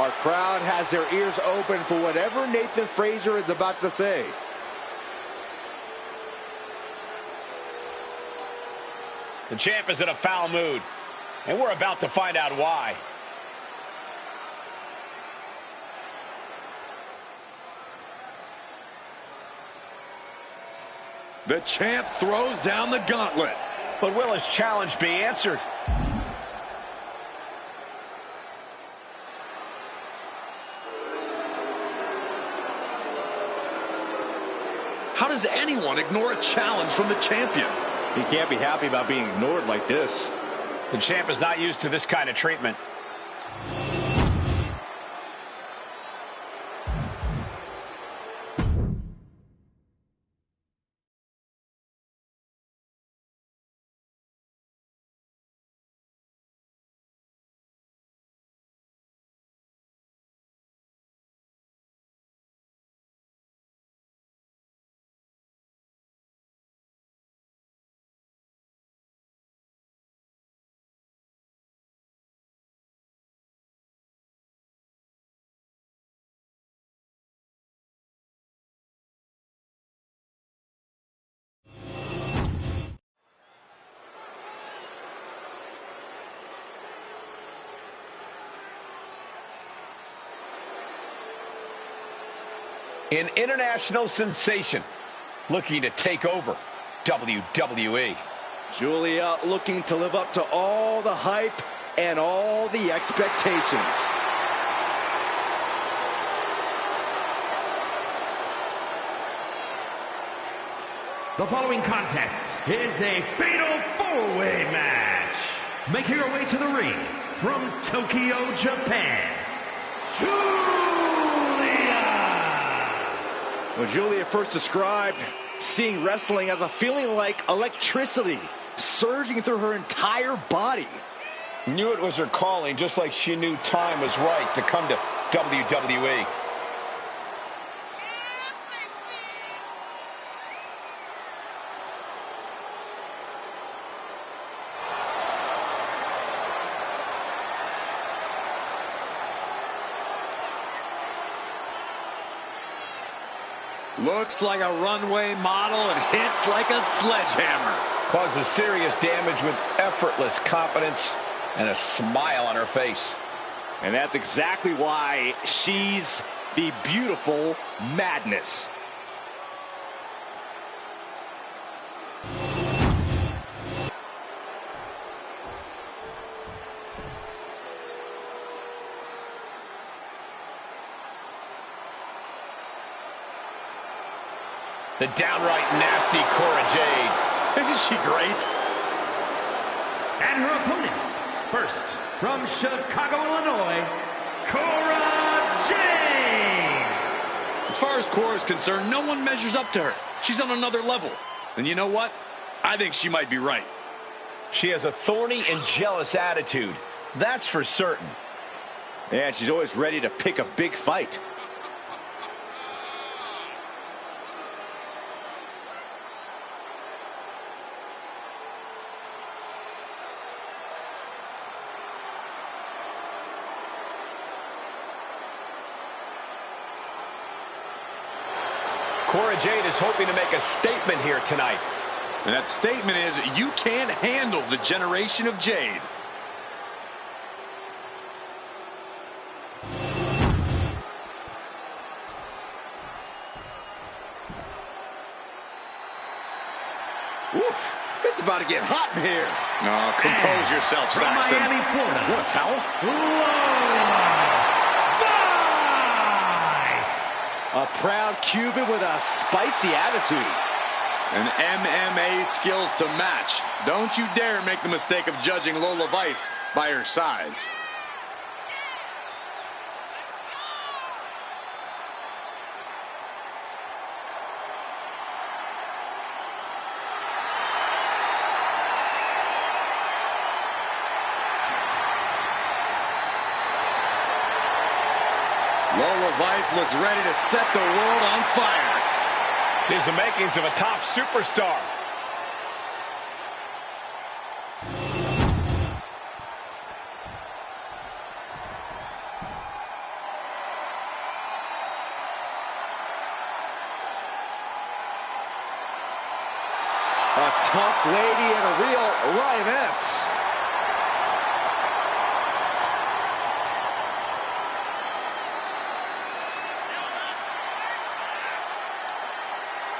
Our crowd has their ears open for whatever Nathan Frazer is about to say. The champ is in a foul mood, and we're about to find out why. The champ throws down the gauntlet. But will his challenge be answered? How does anyone ignore a challenge from the champion? He can't be happy about being ignored like this. The champ is not used to this kind of treatment. An international sensation looking to take over WWE. Julia looking to live up to all the hype and all the expectations. The following contest is a fatal four-way match. Making her way to the ring from Tokyo, Japan, When Julia first described seeing wrestling as a feeling like electricity surging through her entire body. Knew it was her calling, just like she knew time was right to come to WWE. Looks like a runway model and hits like a sledgehammer. Causes serious damage with effortless confidence and a smile on her face. And that's exactly why she's the beautiful madness. The downright nasty Cora Jade. Isn't she great? And her opponents, first from Chicago, Illinois, Cora Jade. As far as Cora's concerned, no one measures up to her. She's on another level. And you know what? I think she might be right. She has a thorny and jealous attitude. That's for certain. And she's always ready to pick a big fight. Cora Jade is hoping to make a statement here tonight. And that statement is, you can't handle the generation of Jade. Oof, it's about to get hot in here. Oh, compose yourself, Saxton. From Miami, Florida. You want a towel? A proud Cuban with a spicy attitude. And MMA skills to match. Don't you dare make the mistake of judging Lola Vice by her size. Lola Vice looks ready to set the world on fire. She has the makings of a top superstar. tough lady and a real lioness.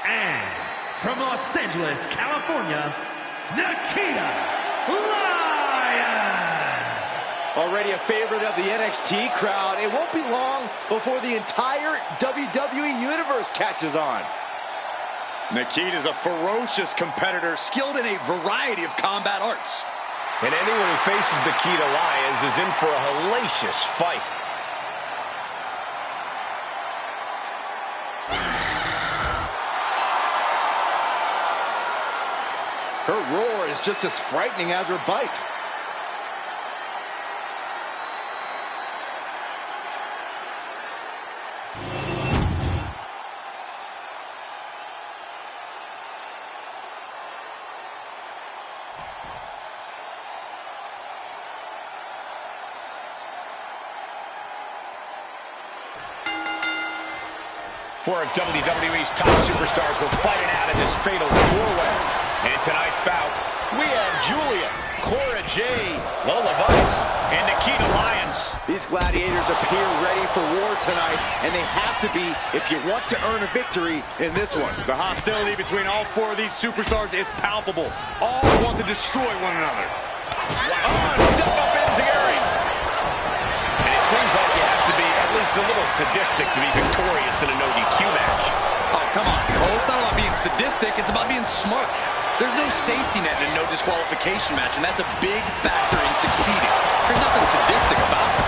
And from Los Angeles, California, Nikita Lyons. Already a favorite of the NXT crowd, it won't be long before the entire WWE Universe catches on. Nikita's a ferocious competitor, skilled in a variety of combat arts. And anyone who faces Nikita Lyons is in for a hellacious fight. Her roar is just as frightening as her bite. Four of WWE's top superstars will fight it out in this fatal four-way. In tonight's bout, we have Julia, Cora Jade, Lola Vice, and Nikita Lyons. These gladiators appear ready for war tonight, and they have to be if you want to earn a victory in this one. The hostility between all four of these superstars is palpable. All want to destroy one another. Oh, step up Enziguri. And it seems like you have to be at least a little sadistic to be victorious in a no DQ match. Oh, come on, Cole. It's not about being sadistic. It's about being smart. There's no safety net in a no disqualification match, and that's a big factor in succeeding. There's nothing sadistic about it.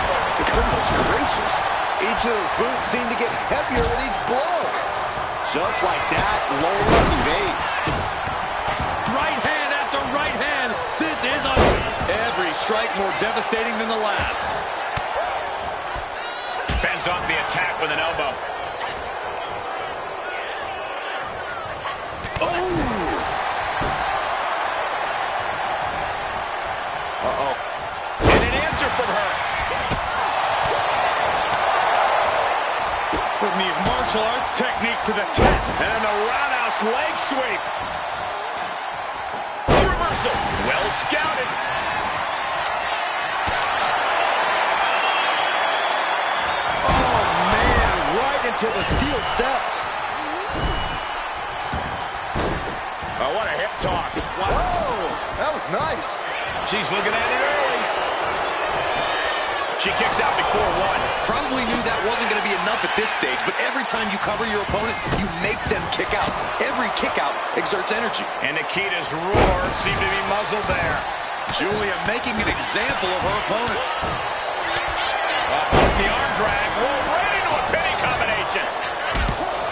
Goodness gracious. Each of those boots seem to get heavier with each blow. Just like that, Lola evades. Right hand after right hand. This is every strike more devastating than the last. Fends off the attack with an elbow. Uh-oh. And an answer from her. Putting these martial arts techniques to the test. And the roundhouse leg sweep. Reversal. Well scouted. Oh, man, right into the steel steps. Oh, what a hip toss. Wow. Oh, that was nice. She's looking at it early. She kicks out before one. Probably knew that wasn't going to be enough at this stage, but every time you cover your opponent, you make them kick out. Every kick out exerts energy. And Nikita's roar seemed to be muzzled there. Julia making an example of her opponent. Up the arm drag, rolled right into a pinning combination.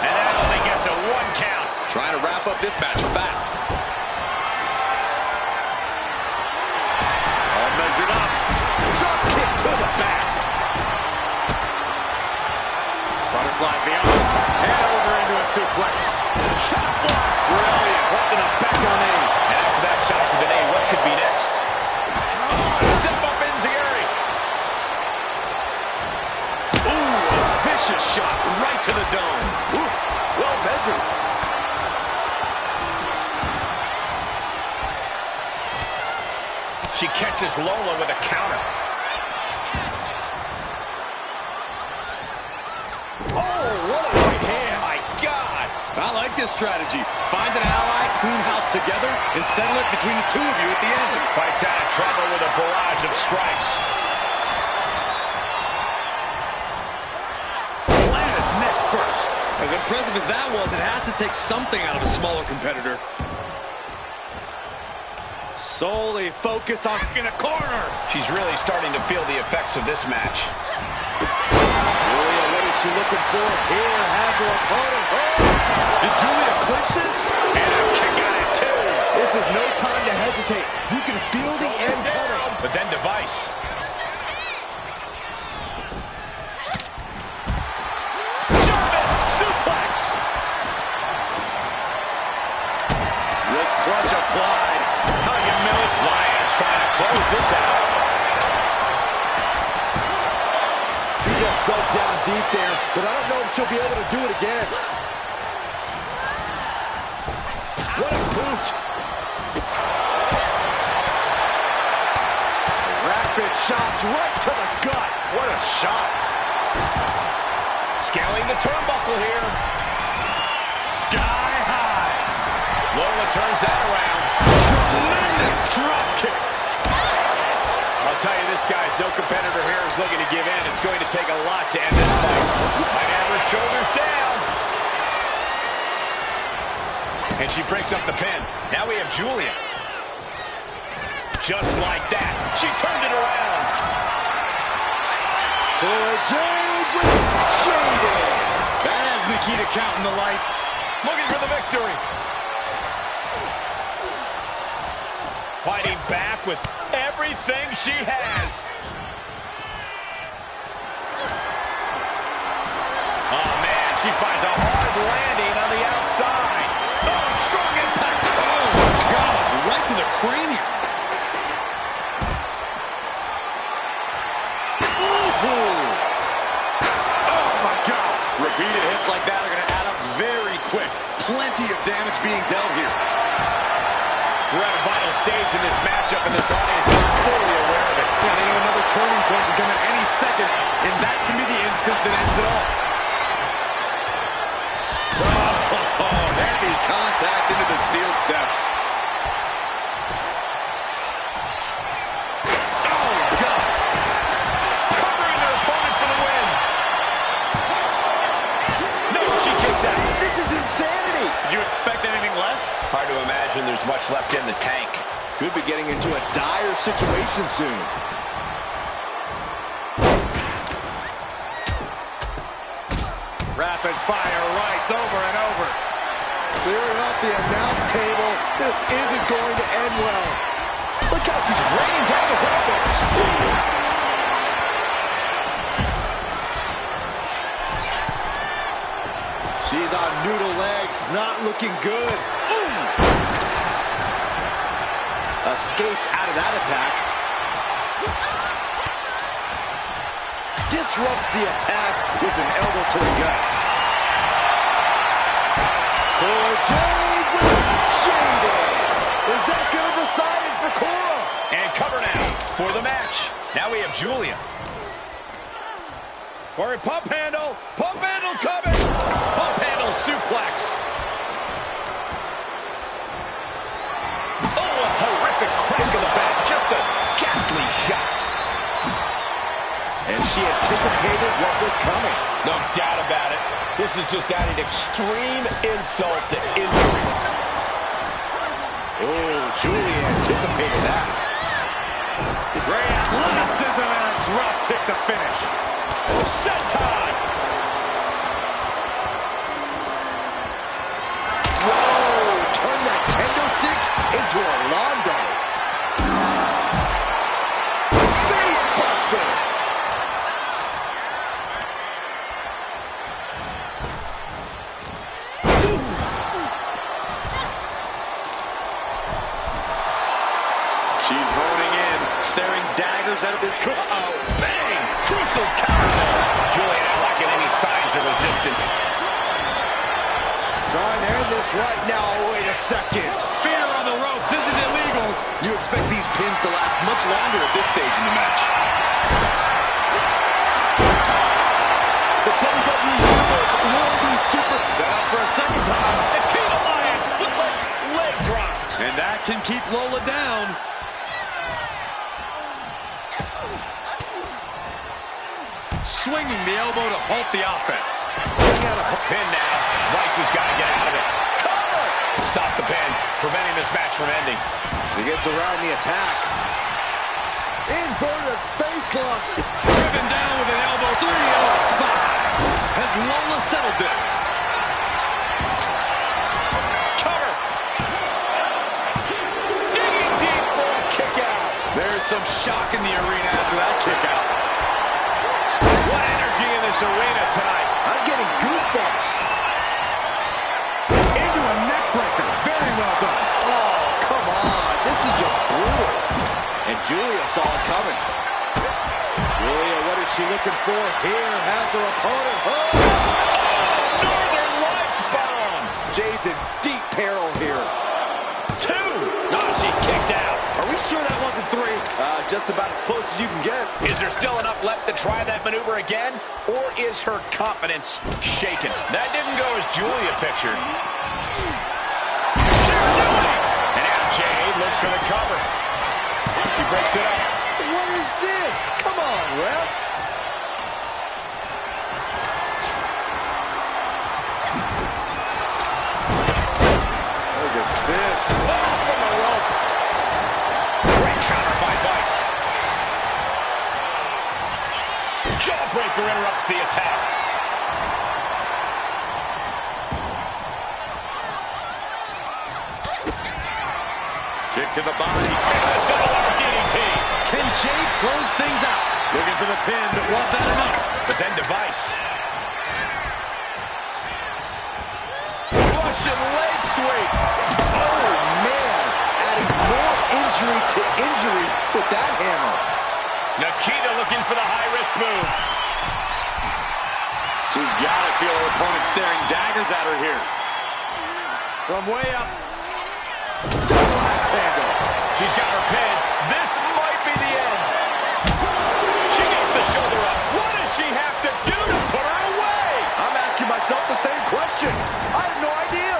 And that only gets a one count. Trying to wrap up this match fast. All measured up. Drop kick to the back. Butterflies the arms. And over into a suplex. Chop block. Brilliant. What in a back on knee. And after that shot to the knee, what could be next? Step up Enziguri. Ooh, a vicious shot right to the dome. Ooh, well measured. She catches Lola with a counter. Oh, what a right hand. My God. I like this strategy. Find an ally, clean house together, and settle it between the two of you at the end. Fights out of trouble with a barrage of strikes. Landed neck first. As impressive as that was, it has to take something out of a smaller competitor. Solely focused on in a corner. She's really starting to feel the effects of this match. Julia, what is she looking for here? Has her opponent. Oh! Did Julia clinch this? And a kick out at two. This is no time to hesitate. You can feel the end coming. But then Device. German suplex. Wrist clutch applied. How humiliating. Lyons trying to close this out. She just dug down deep there, but I don't know if she'll be able to do it again. What a boot. Rapid shots right to the gut. What a shot. Scaling the turnbuckle here. Sky high. Lola turns that around. Tremendous drop kick. I'll tell you, this guy's no competitor here is looking to give in. It's going to take a lot to end this fight. Might have her shoulders down. And she breaks up the pin. Now we have Julia. Just like that. She turned it around. Cora Jade with Jaded. That has Nikita counting the lights. Looking for the victory. Fighting back with everything she has. Oh, man, she finds a hard landing on the outside. Oh, strong impact. Oh, God, right to the cranium. Oh, my God. Repeated hits like that are going to add up very quick. Plenty of damage being dealt here. We're at a vital stage in this matchup, and this audience is fully aware of it. Yeah, they know another turning point can come at any second, and that can be the instant that ends it all. Oh, heavy contact into the steel steps. Oh, God. Covering their opponent for the win. No, she kicks out. This is insanity. Did you expect anything less? Hard to imagine there's much left in the tank. Could be getting into a dire situation soon. Rapid fire rights over and over. Clearing up the announce table. This isn't going to end well. Look how she's raining down the elbows. She's on noodle legs, not looking good. Ooh. Escapes out of that attack. Disrupts the attack with an elbow to the gut. Cora Jade with Jaded. Is that going to decide it for Cora? And cover now for the match. Now we have Julia. For a pump handle. Pump handle coming. Pump handle suplex. Oh, a horrific crack in the back. Just a ghastly shot. And she anticipated what was coming. No doubt about it. This is just adding extreme insult to injury. Oh, Julia anticipated that. Great athleticism and a drop kick to finish. Senton! Whoa! Turn that kendo stick into a lawn dart. Face buster! She's honing in, staring daggers out of his... Uh-oh, bang! Crucial counter. Julia not liking any signs of resistance. Trying to end this right now. Wait a second. Feet are on the ropes. This is illegal. You expect these pins to last much longer at this stage in the match. The WWE Universe will be super Set up for a second time. And King Alliance split leg drop. And that can keep Lola down. Swinging the elbow to halt the offense. Pin now. Vice has got to get out of it. Cover! Stop the pin, preventing this match from ending. She gets around the attack. Inverted face lock. Driven down with an elbow. 305. Has Lola settled this? Cover! Digging deep for a kick out. There's some shock in the arena after that kick out. What energy in this arena tonight. I'm getting goosebumps. Into a neck breaker. Very well done. Oh, come on. This is just brutal. And Julia saw it coming. Julia, what is she looking for here? Has her opponent. Oh! Northern Lights bomb. Jade's in deep peril here. 2. No, she kicked out. Are we sure that wasn't 3? Just about as close as you can get. Is there still enough left to try that maneuver again? Or is her confidence shaken? That didn't go as Julia pictured. And now Jade looks for the cover. She breaks it up. What is this? Come on, ref. Look at this. Oh, from the rope. Great counter by Vice. Jawbreaker interrupts the attack. Kick to the body. Double DDT. Can Jade close things out? Looking for the pin, but was that enough? But then Device. Russian leg sweep. Oh, man. Adding more injury to injury with that hammer. Nikita looking for the high-risk move. She's got to feel her opponent staring daggers at her here. From way up. Double axe handle. She's got her pin. This might be the end. She gets the shoulder up. What does she have to do to put her away? I'm asking myself the same question. I have no idea.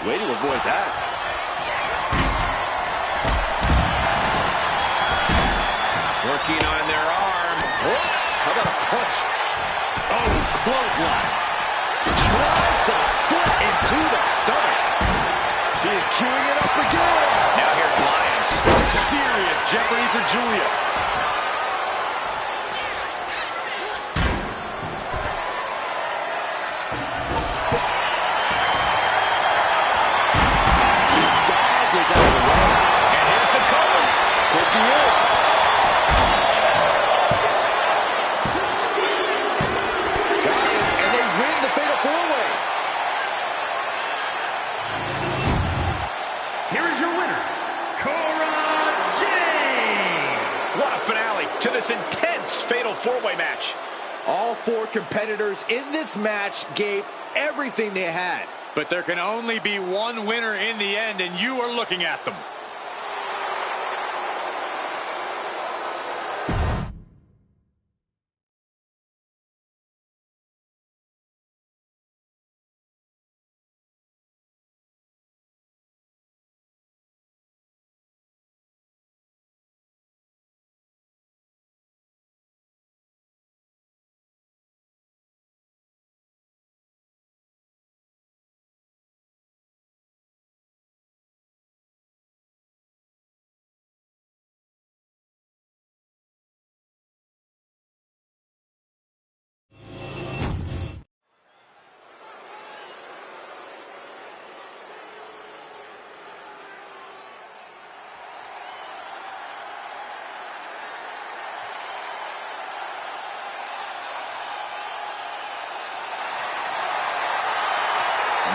Way to avoid that. Working on their arm. Oh, how about a punch? Oh, clothesline. Drives a foot into the stomach. She's queuing it up again. Now here's Lyons. Serious jeopardy for Julia. Dodges out of the way. And here's the cover. Could be it. Got it, and they win the Fatal 4-Way. Here is your winner, Cora Jade. What a finale to this intense Fatal 4-Way match. All 4 competitors in this match gave everything they had. But there can only be one winner in the end, and you are looking at them.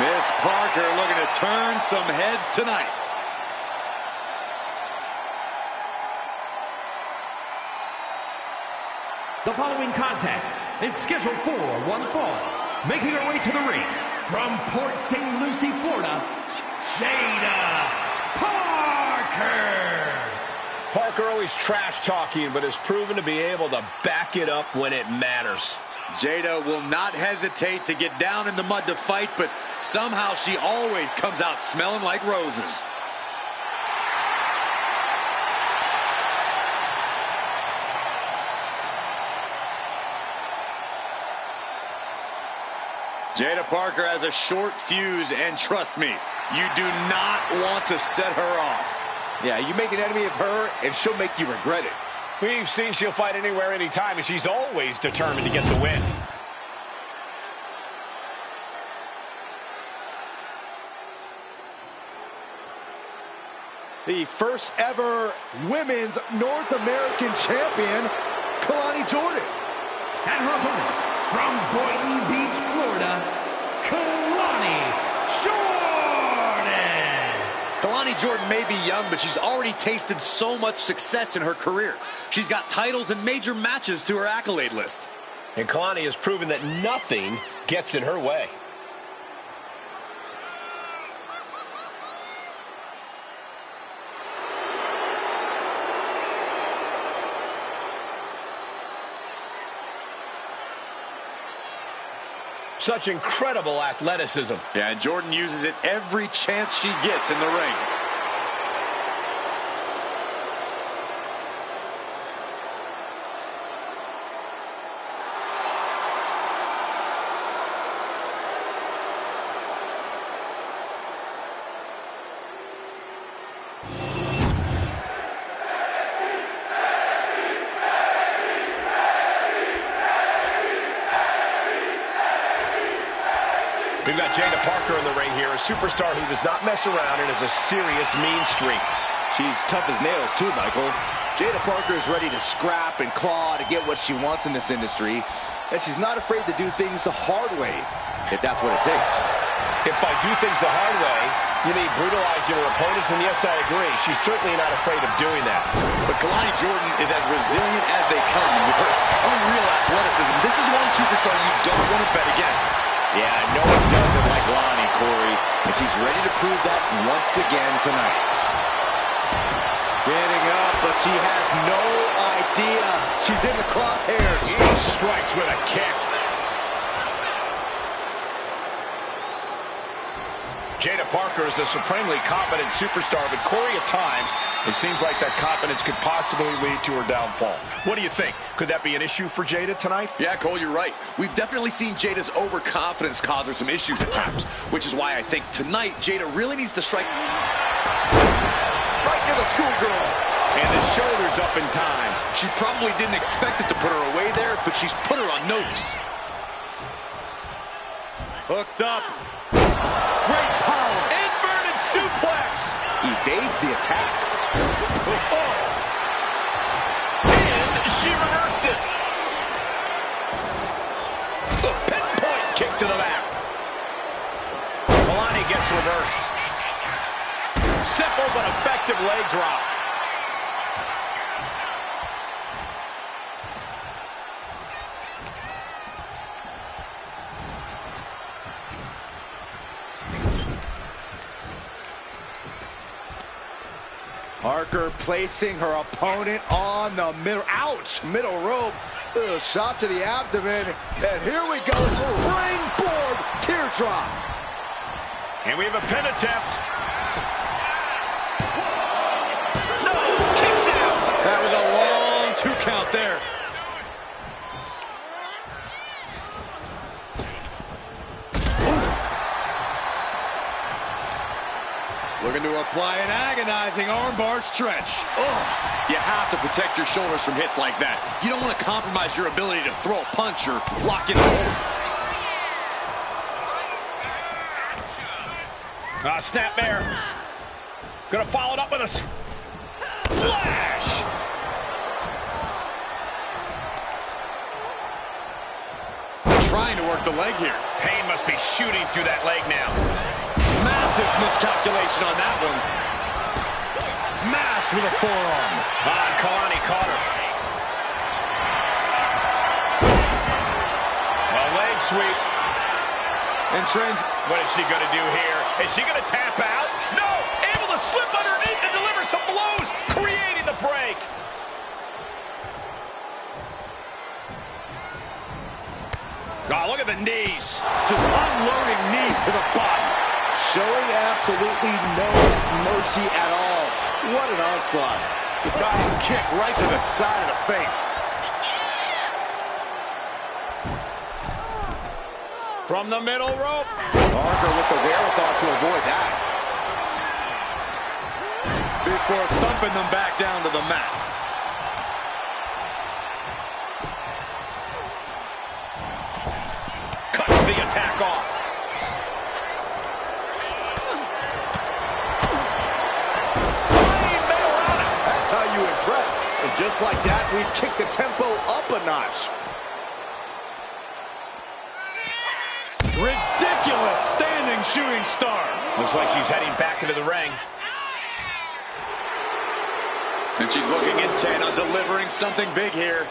Miss Parker looking to turn some heads tonight. The following contest is scheduled for one fall. Making her way to the ring from Port St. Lucie, Florida, Jada Parker. Parker always trash-talking, but has proven to be able to back it up when it matters. Jada will not hesitate to get down in the mud to fight, but somehow she always comes out smelling like roses. Jada Parker has a short fuse, and trust me, you do not want to set her off. Yeah, you make an enemy of her, and she'll make you regret it. We've seen she'll fight anywhere, anytime, and she's always determined to get the win. The first ever women's North American champion, Kalani Jordan. And her opponent from Boynton Beach, Florida, Kalani Jordan. Kalani Jordan may be young, but she's already tasted so much success in her career. She's got titles and major matches to her accolade list. And Kalani has proven that nothing gets in her way. Such incredible athleticism. Yeah, and Jordan uses it every chance she gets in the ring. We've got Jada Parker in the ring here, a superstar who does not mess around and has a serious mean streak. She's tough as nails, too, Michael. Jada Parker is ready to scrap and claw to get what she wants in this industry, and she's not afraid to do things the hard way, if that's what it takes. If by do things the hard way, you mean brutalize your opponents, then yes, I agree. She's certainly not afraid of doing that. But Kalani Jordan is as resilient as they come. With her unreal athleticism, this is one superstar you don't want to bet against. Yeah, no one doesn't like Lonnie, Corey, and she's ready to prove that once again tonight. Getting up, but she has no idea she's in the crosshairs. He strikes with a kick. Jada Parker is a supremely confident superstar, but Corey, at times, it seems like that confidence could possibly lead to her downfall. What do you think? Could that be an issue for Jada tonight? Yeah, Cole, you're right. We've definitely seen Jada's overconfidence cause her some issues at times, which is why I think tonight Jada really needs to strike right to the schoolgirl. And the shoulders up in time. She probably didn't expect it to put her away there, but she's put her on notice. Hooked up. Great power. Inverted suplex. Evades the attack. And she reversed it. The pinpoint kick to the back. Kalani gets reversed. Simple but effective leg drop. Parker placing her opponent on the middle. Ouch! Middle rope. Little shot to the abdomen. And here we go for ringboard teardrop. And we have a pin attempt. No! Kicks out! That was a long 2 count there. Looking to apply an agonizing armbar stretch. Oh, you have to protect your shoulders from hits like that. You don't want to compromise your ability to throw a punch or lock in a hold. Snapmare. Gonna follow it up with a splash. Trying to work the leg here. Pain must be shooting through that leg now. Massive miscalculation on that one. Smashed with a forearm. Kalani caught her. A leg sweep. What is she going to do here? Is she going to tap out? No! Able to slip underneath and deliver some blows, creating the break. Oh, look at the knees. Just unloading knees to the body. Showing absolutely no mercy at all. What an onslaught. Got kick right to the side of the face. From the middle rope. Parker with the wherewithal to avoid that. Before thumping them back down to the mat. Cuts the attack off. That's how you impress. And just like that, we've kicked the tempo up a notch. Ridiculous standing shooting star. Looks like she's heading back into the ring. And she's looking intent on delivering something big here.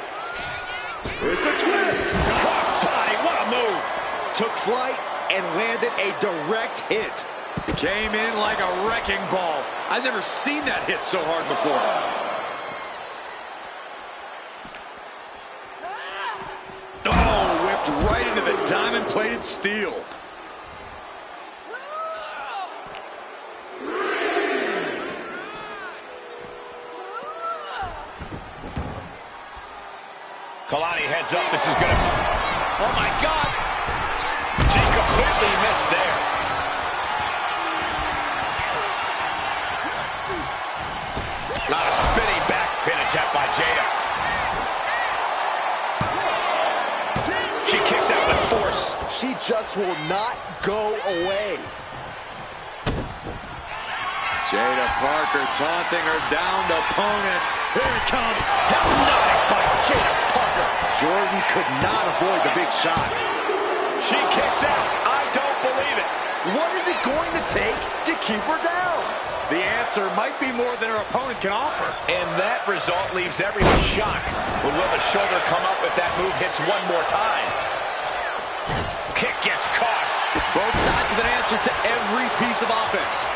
Here's the twist. Cross body, what a move. Took flight and landed a direct hit. Came in like a wrecking ball. I've never seen that hit so hard before. Oh, whipped right into the diamond plated steel. Kalani heads up. This is gonna... Oh my God! She completely missed there. Not a spinning back pin attempt by Jada. She kicks out with force. She just will not go away. Jada Parker taunting her downed opponent. Here it comes. Hypnotic by Jada Parker. Jordan could not avoid the big shot. She kicks out. I don't believe it. What is it going to take to keep her down? The answer might be more than her opponent can offer. And that result leaves everyone shocked. But will the shoulder come up if that move hits one more time? Kick gets caught. Both sides with an answer to every piece of offense.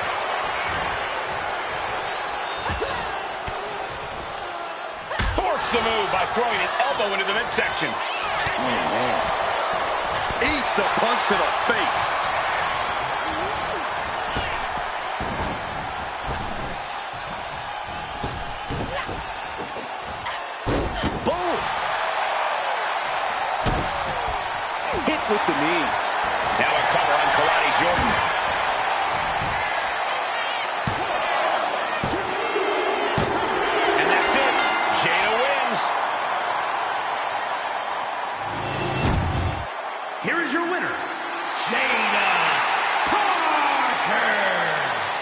Thwarts the move by throwing an elbow into the midsection. Oh, man. Eats a punch to the face. Boom! Hit with the knee. Now a cover on Kalani Jordan. And that's it. Jada wins. Here is your winner, Jada Parker.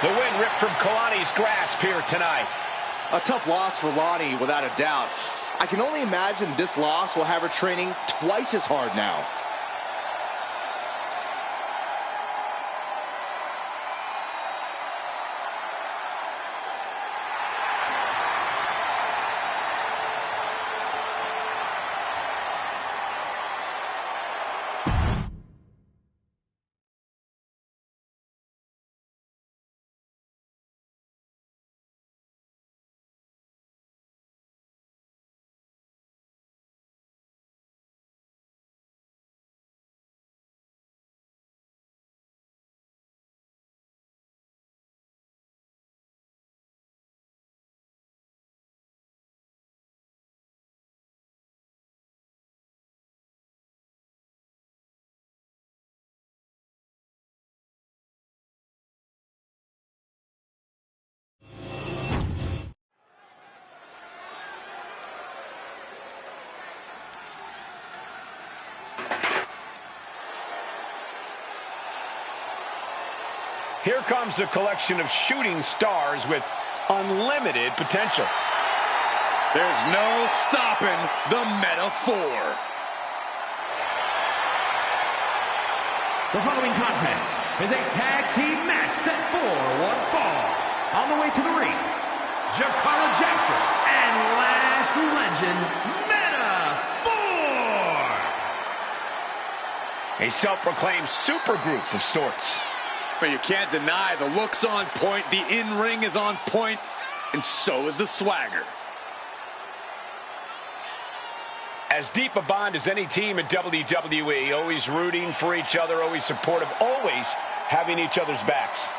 The win ripped from Kalani's grasp here tonight. A tough loss for Lonnie, without a doubt. I can only imagine this loss will have her training twice as hard now. Here comes a collection of shooting stars with unlimited potential. There's no stopping the metaphor. The following contest is a tag team match set for one fall. On the way to the ring, Jakara Jackson and Lash Legend Metaphor. A self-proclaimed supergroup of sorts. But you can't deny the looks on point, the in-ring is on point, and so is the swagger. As deep a bond as any team in WWE, always rooting for each other, always supportive, always having each other's backs.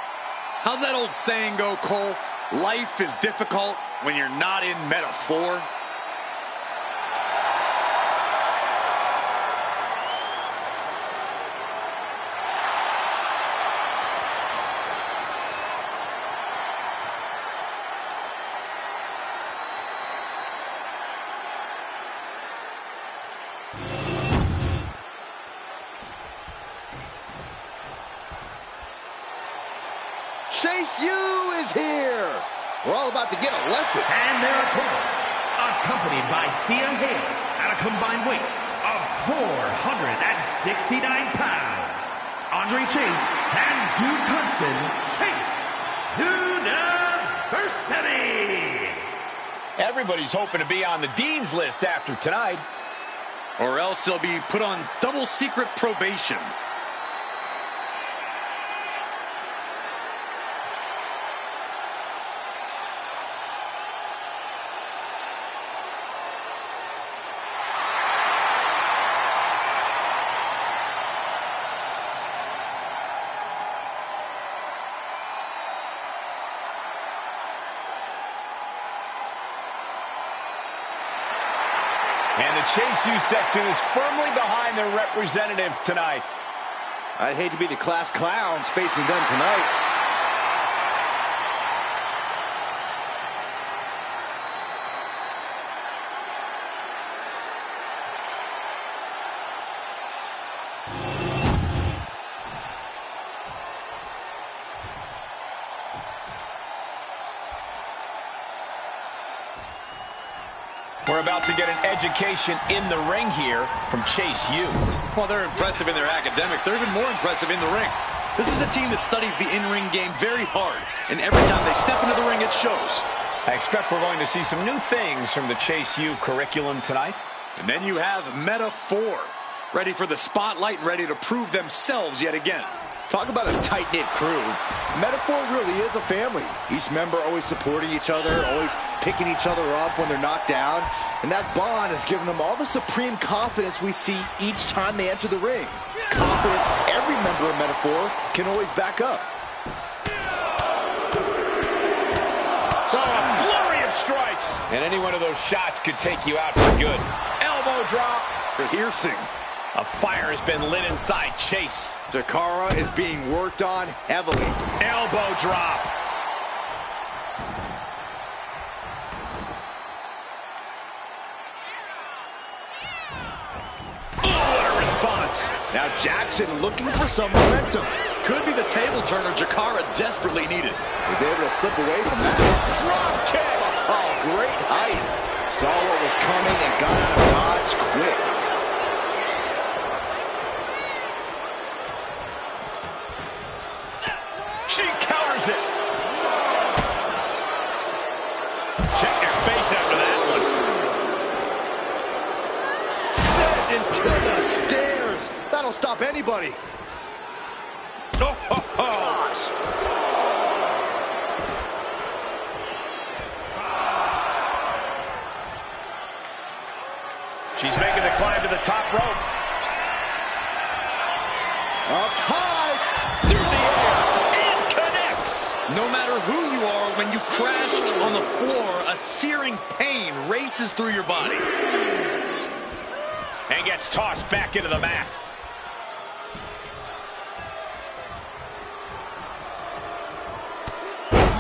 How's that old saying go, Cole? Life is difficult when you're not in metaphor. Chase U is here. We're all about to get a lesson. And their opponents, accompanied by Thea Hale at a combined weight of 469 pounds, Andre Chase and Duke Hudson, Chase University. Everybody's hoping to be on the Dean's list after tonight. Or else they'll be put on double secret probation. And the Chase U section is firmly behind their representatives tonight. I'd hate to be the class clowns facing them tonight. We're about to get an education in the ring here from Chase U. Well, they're impressive in their academics. They're even more impressive in the ring. This is a team that studies the in-ring game very hard, and every time they step into the ring, it shows. I expect we're going to see some new things from the Chase U curriculum tonight. And then you have Meta 4, ready for the spotlight and ready to prove themselves yet again. Talk about a tight-knit crew. Metaphor really is a family. Each member always supporting each other, always picking each other up when they're knocked down. And that bond has given them all the supreme confidence we see each time they enter the ring. Confidence every member of Metaphor can always back up. So a flurry of strikes. And any one of those shots could take you out for good. Elbow drop. Piercing. A fire has been lit inside Chase. Jakara is being worked on heavily. Elbow drop. Ooh, what a response. Now Jackson looking for some momentum. Could be the table turner Jakara desperately needed. Was able to slip away from that. Drop kick. Oh, great height. Saw what was coming and got out of dodge quick. She counters it. Check your face after that one. Sent into the stairs. That'll stop anybody. Oh, ho, ho. Gosh. She's making the climb to the top rope. Up high. Through the air. And connects. No matter who you are, when you crash on the floor, a searing pain races through your body. And gets tossed back into the mat.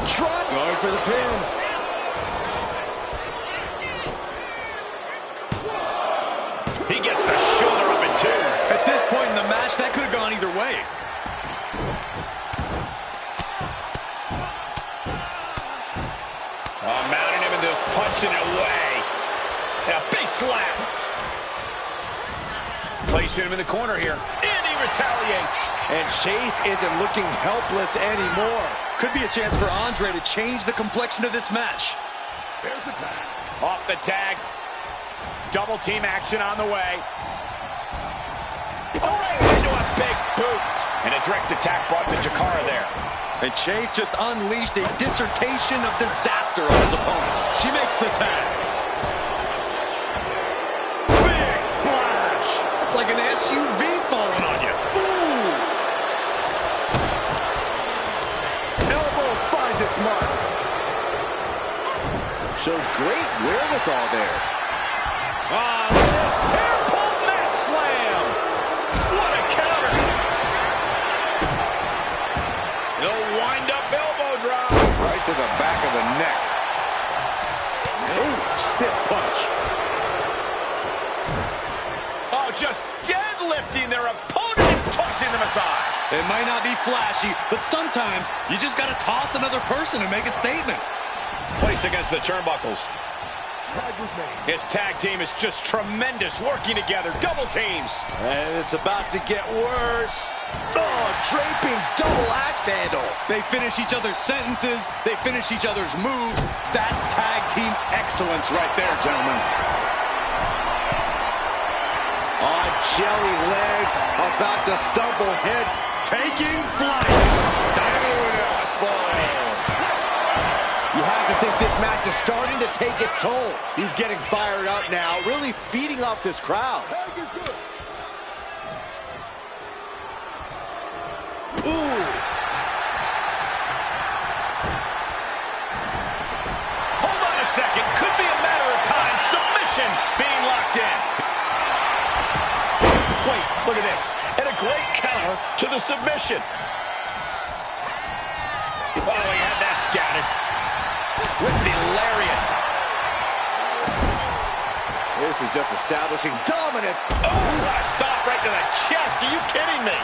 Trot. Going for the pin. He gets the shoulder up in two. At this point in the match, that could have gone either way. Mounting him and just punching it away. And a big slap. Placing him in the corner here. And he retaliates. And Chase isn't looking helpless anymore. Could be a chance for Andre to change the complexion of this match. There's the tag. Off the tag. Double team action on the way. Right into a big boot. And a direct attack brought to Jakara there. And Chase just unleashed a dissertation of disaster on his opponent. She makes the tag. Big splash. It's like an SUV falling on you. Ooh. Elbow finds its mark. Shows great wherewithal there. Ah, look at this. Hair pull mat slam. What a counter. No wind-up elbow drop. Right to the back of the neck. Ooh, stiff punch. Oh, just deadlifting their opponent and tossing them aside. It might not be flashy, but sometimes you just got to toss another person and make a statement. Place against the turnbuckles. His tag team is just tremendous, working together, double teams. And it's about to get worse. Oh, draping double axe handle. They finish each other's sentences. They finish each other's moves. That's tag team excellence right there, gentlemen. On jelly legs, about to stumble head, taking flight. You have to think this match is starting to take its toll. He's getting fired up now, really feeding off this crowd. Ooh. Hold on a second. Could be a matter of time. Submission being locked in. the submission. Oh, he had that scouted. With the lariat. This is just establishing dominance. Oh, stop right to the chest. Are you kidding me?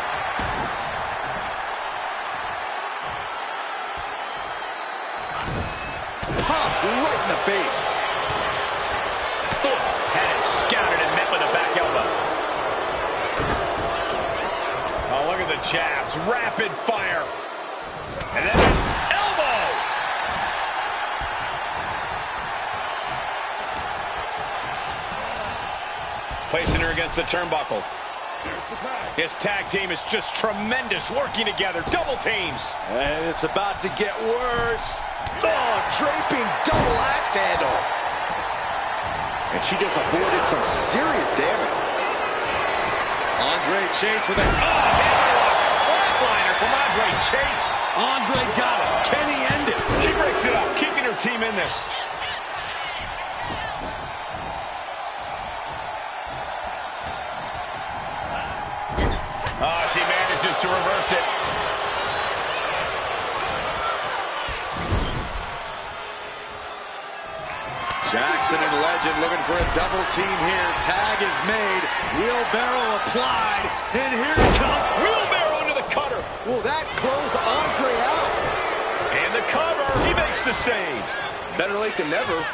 Popped right in the face. Had it scouted and met with a back elbow. Oh, look at the jabs. Rapid fire. And then an elbow. Placing her against the turnbuckle. His tag team is just tremendous, working together. Double teams. And it's about to get worse. Oh, draping double axe handle. And she just avoided some serious damage. Andre Chase with a hammerlock. Flatliner from Andre Chase. Andre got it. Can he end it? She breaks it up, keeping her team in this. Oh, she manages to reverse it. Jackson and Legend looking for a double team here. Tag is made. Wheelbarrow applied. And here it comes. Wheelbarrow into the cutter. Will that close Andre out? And the cover. He makes the save. Better late than never.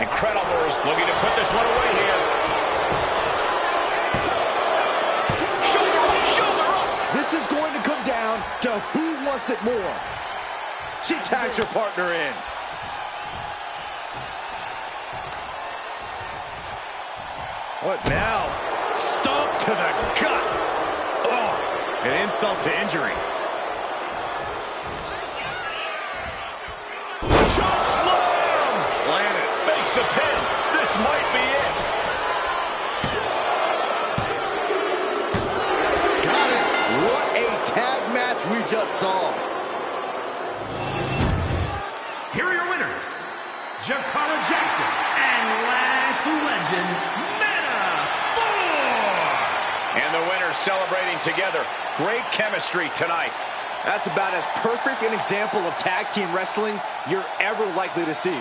Incredibles looking to put this one away here. Shoulder up, shoulder up. This is going to come down to who wants it more. She tags her partner in. What now? Stomp to the guts. Oh, an insult to injury. Choke slam. Landed. Makes the pin. This might be it. Got it. What a tag match we just saw. Here are your winners, Jakara Jackson and Lash Legend Meta 4. And the winners celebrating together. Great chemistry tonight. That's about as perfect an example of tag team wrestling you're ever likely to see.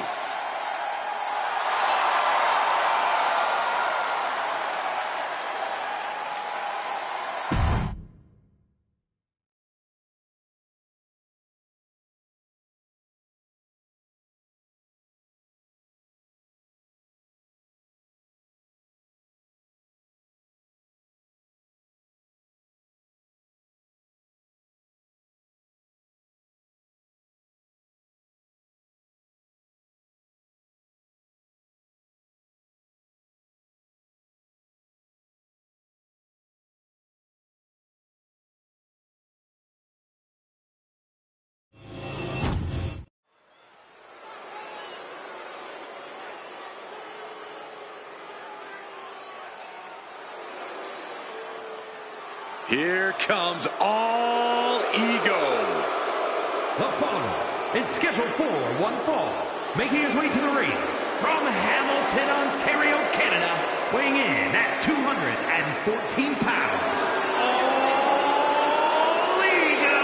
Here comes All Ego. The following is scheduled for one fall, making his way to the ring from Hamilton, Ontario, Canada, weighing in at 214 pounds. All Ego,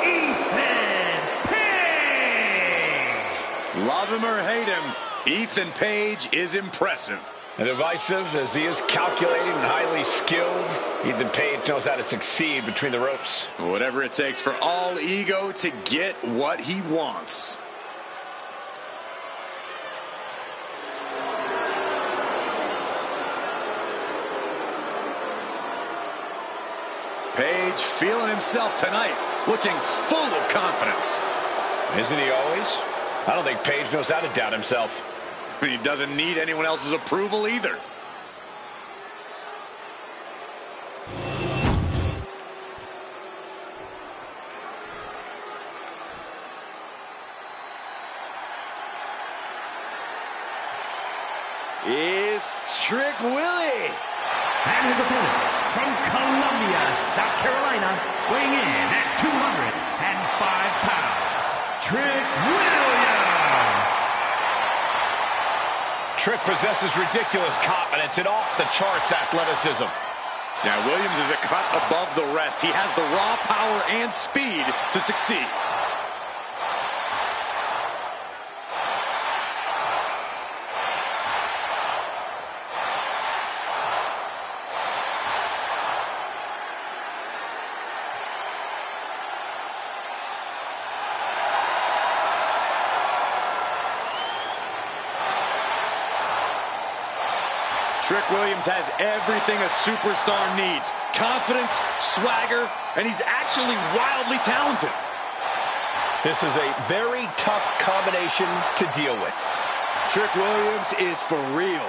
Ethan Page. Love him or hate him, Ethan Page is impressive. And divisive as he is calculating and highly skilled, Ethan Page knows how to succeed between the ropes. Whatever it takes for All Ego to get what he wants. Page feeling himself tonight, looking full of confidence. Isn't he always? I don't think Page knows how to doubt himself. He doesn't need anyone else's approval either. Is Trick Willie. And his opponent from Columbia, South Carolina, weighing in at 205 pounds, Trick Williams. Trick possesses ridiculous confidence and off-the-charts athleticism. Now, Williams is a cut above the rest. He has the raw power and speed to succeed. Trick Williams has everything a superstar needs. Confidence, swagger, and he's actually wildly talented. This is a very tough combination to deal with. Trick Williams is for real.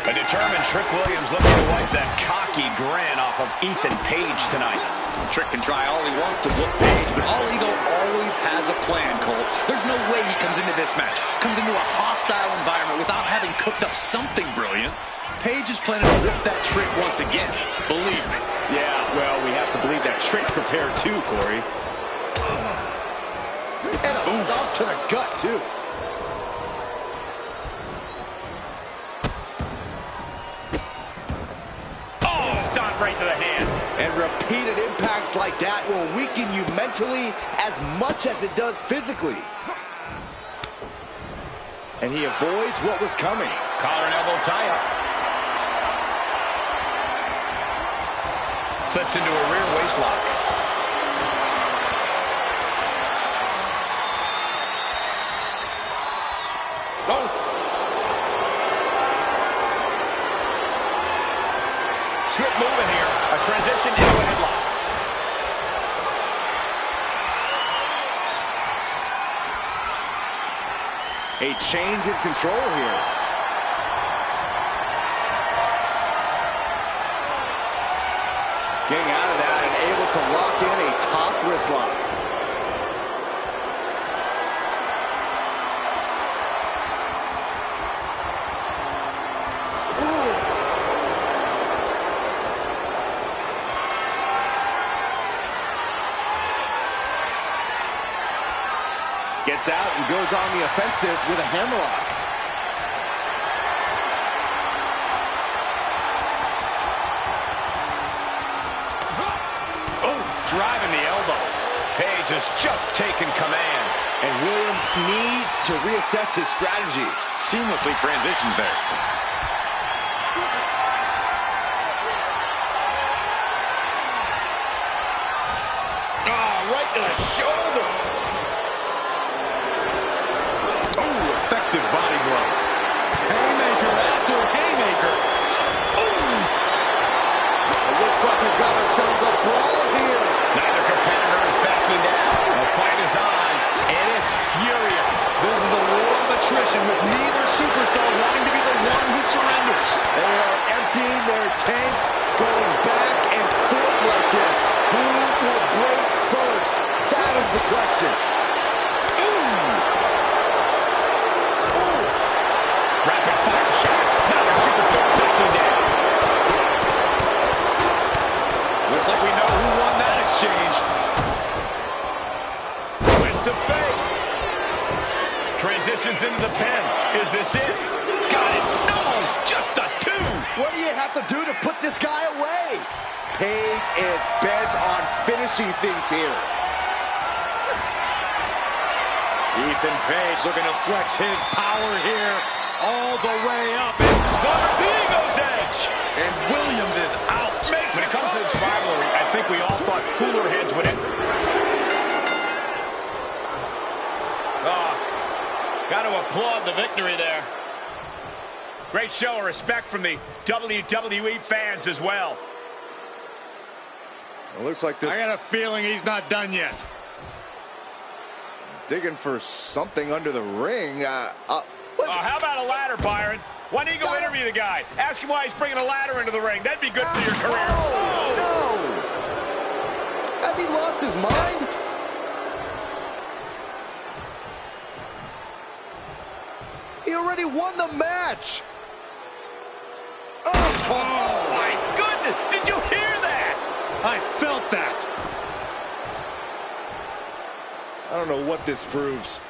A determined Trick Williams looking to wipe that cocky grin off of Ethan Page tonight. Trick can try all he wants to whoop Page, but All Ego always has a plan, Cole. There's no way he comes into this match, comes into a hostile environment without having cooked up something brilliant. Page is planning to whip that Trick once again. Believe me. Yeah, well, we have to believe that Trick's prepared too, Corey. And a stomp to the gut, too. Right to the hand. And repeated impacts like that will weaken you mentally as much as it does physically. And he avoids what was coming. Collar and elbow tie-up. Slips into a rear waist lock. Oh! Swift movement here. A transition into a headlock. A change in control here. Getting out of that and able to lock in a top wrist lock. Gets out and goes on the offensive with a hammerlock. Oh, driving the elbow. Page has just taken command. And Williams needs to reassess his strategy. Seamlessly transitions there. Oh, right to the shoulder. Effective body blow. Haymaker after haymaker. Ooh. It looks like we've got ourselves a brawl here. Neither competitor is backing down. The fight is on, and it's furious. This is a war of attrition with neither superstar wanting to be the one who surrenders. They are emptying their tanks, going back and forth like this. Who will break first? That is the question. Rapid fire shots. Now the superstar backing down. Looks like we know who won that exchange. Twist of fate. Transitions into the pen. Is this it? Got it. No, just a two. What do you have to do to put this guy away? Page is bent on finishing things here. Ethan Page looking to flex his power here all the way up. There's the Ego's edge. And Williams is out. When it comes to this rivalry, I think we all thought cooler heads would end. Got to applaud the victory there. Great show of respect from the WWE fans as well. It looks like this. I got a feeling he's not done yet. Digging for something under the ring. How about a ladder, Byron? Why don't you go interview the guy? Ask him why he's bringing a ladder into the ring. That'd be good for your career. Oh, no! Has he lost his mind? already won the match. Oh my goodness! Did you hear that? I felt that. I don't know what this proves.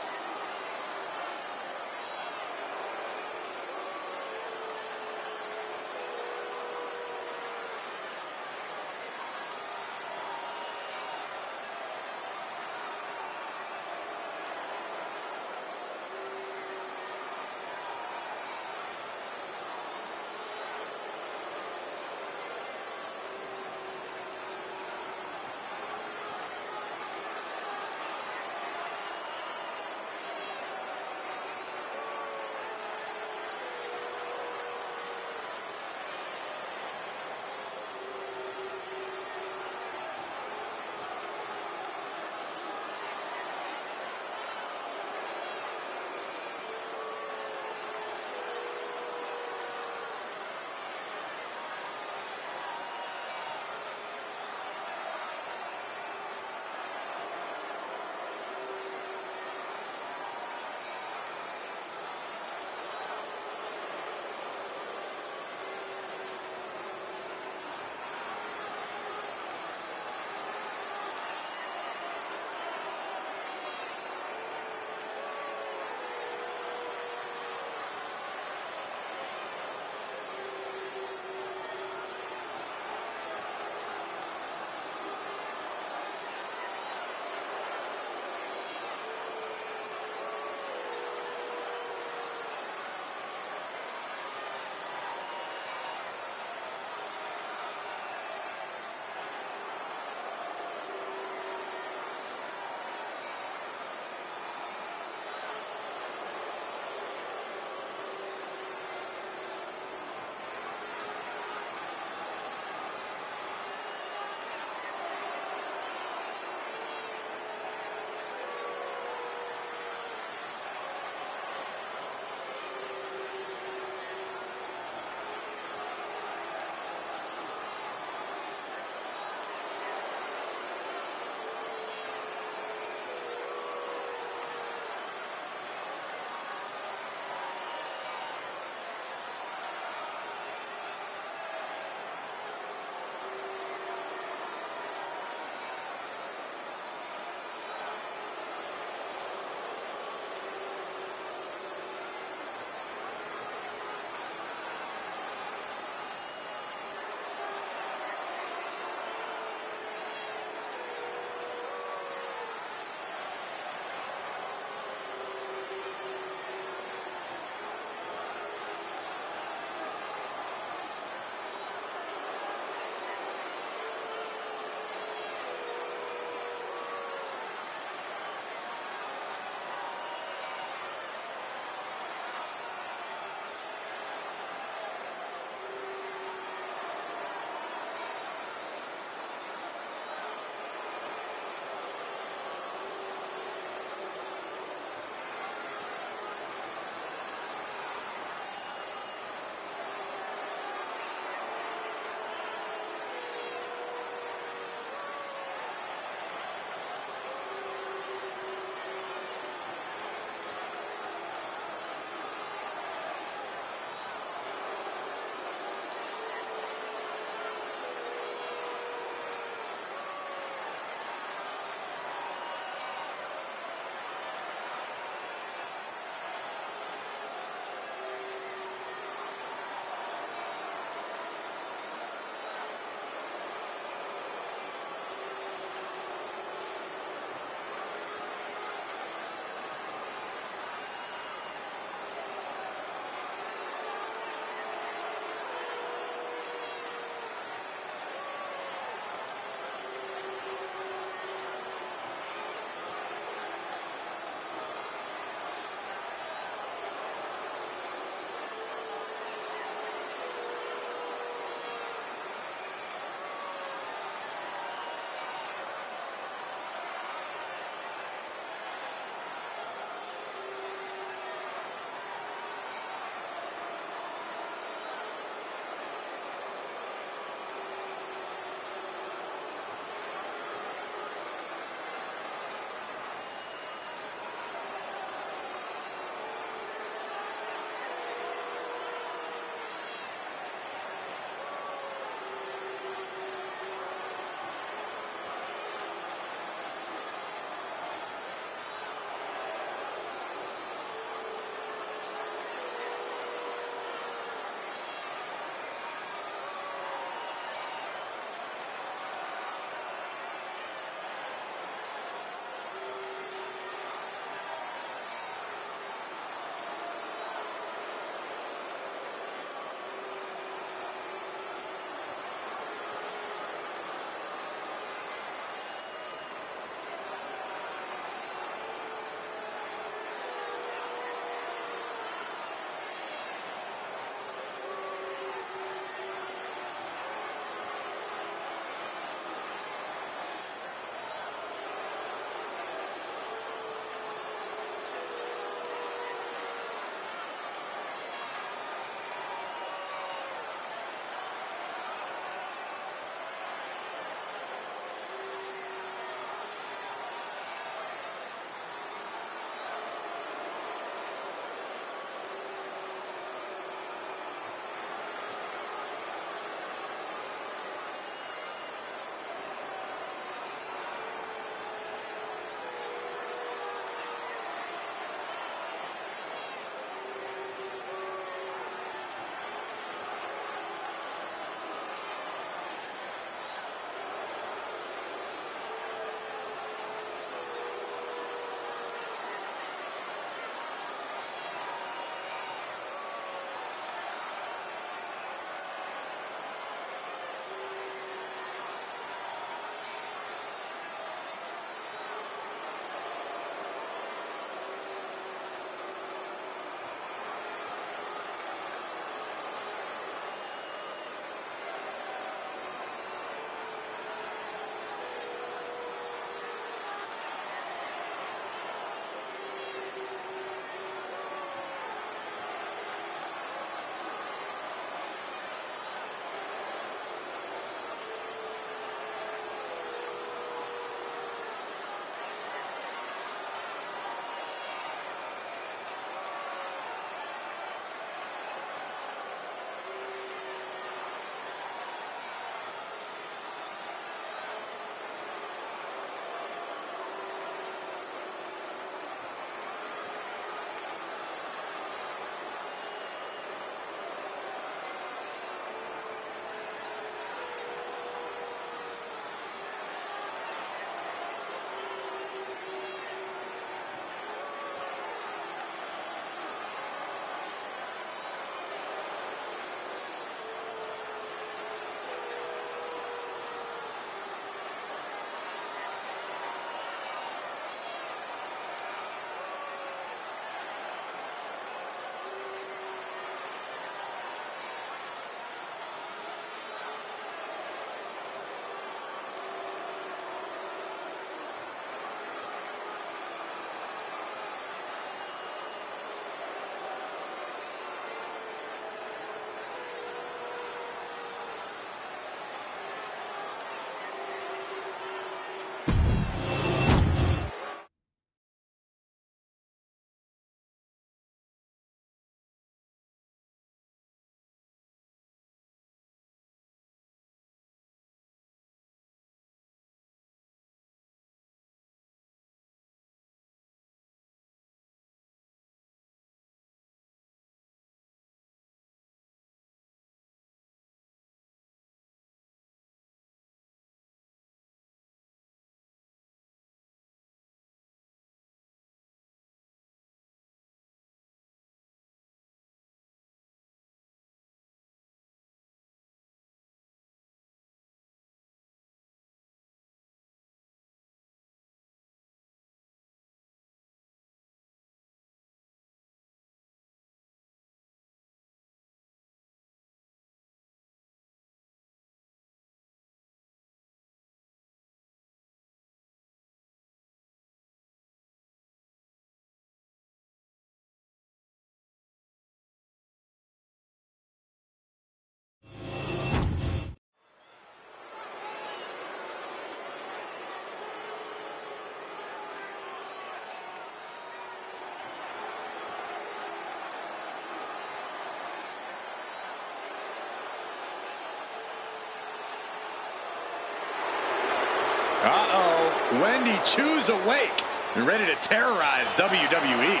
Wendy Chu's awake and ready to terrorize WWE.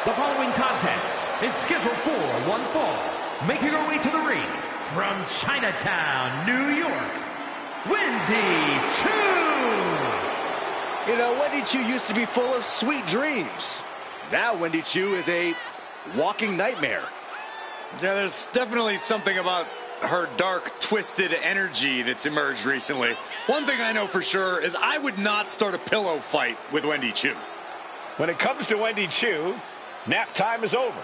The following contest is scheduled for one fall. Making her way to the ring from Chinatown, New York, Wendy Chu! You know, Wendy Chu used to be full of sweet dreams. Now Wendy Chu is a walking nightmare. Yeah, there's definitely something about her dark, twisted energy that's emerged recently. One thing I know for sure is I would not start a pillow fight with Wendy Chu. When it comes to Wendy Chu, nap time is over.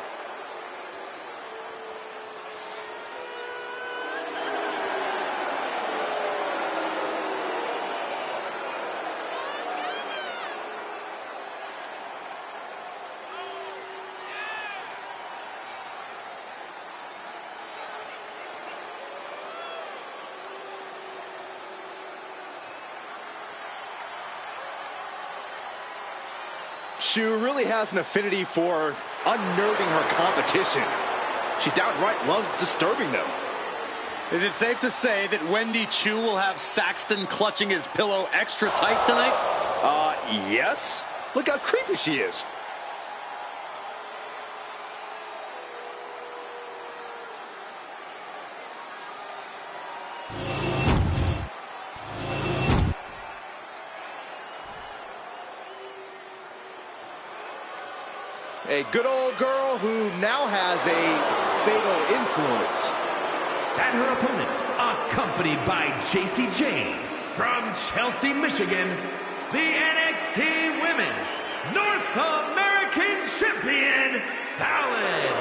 Chu really has an affinity for unnerving her competition. She downright loves disturbing them. Is it safe to say that Wendy Chu will have Saxton clutching his pillow extra tight tonight? Yes. Look how creepy she is. A good old girl who now has a fatal influence. And her opponent, accompanied by JC Jane from Chelsea, Michigan, the NXT Women's North American Champion, Fallon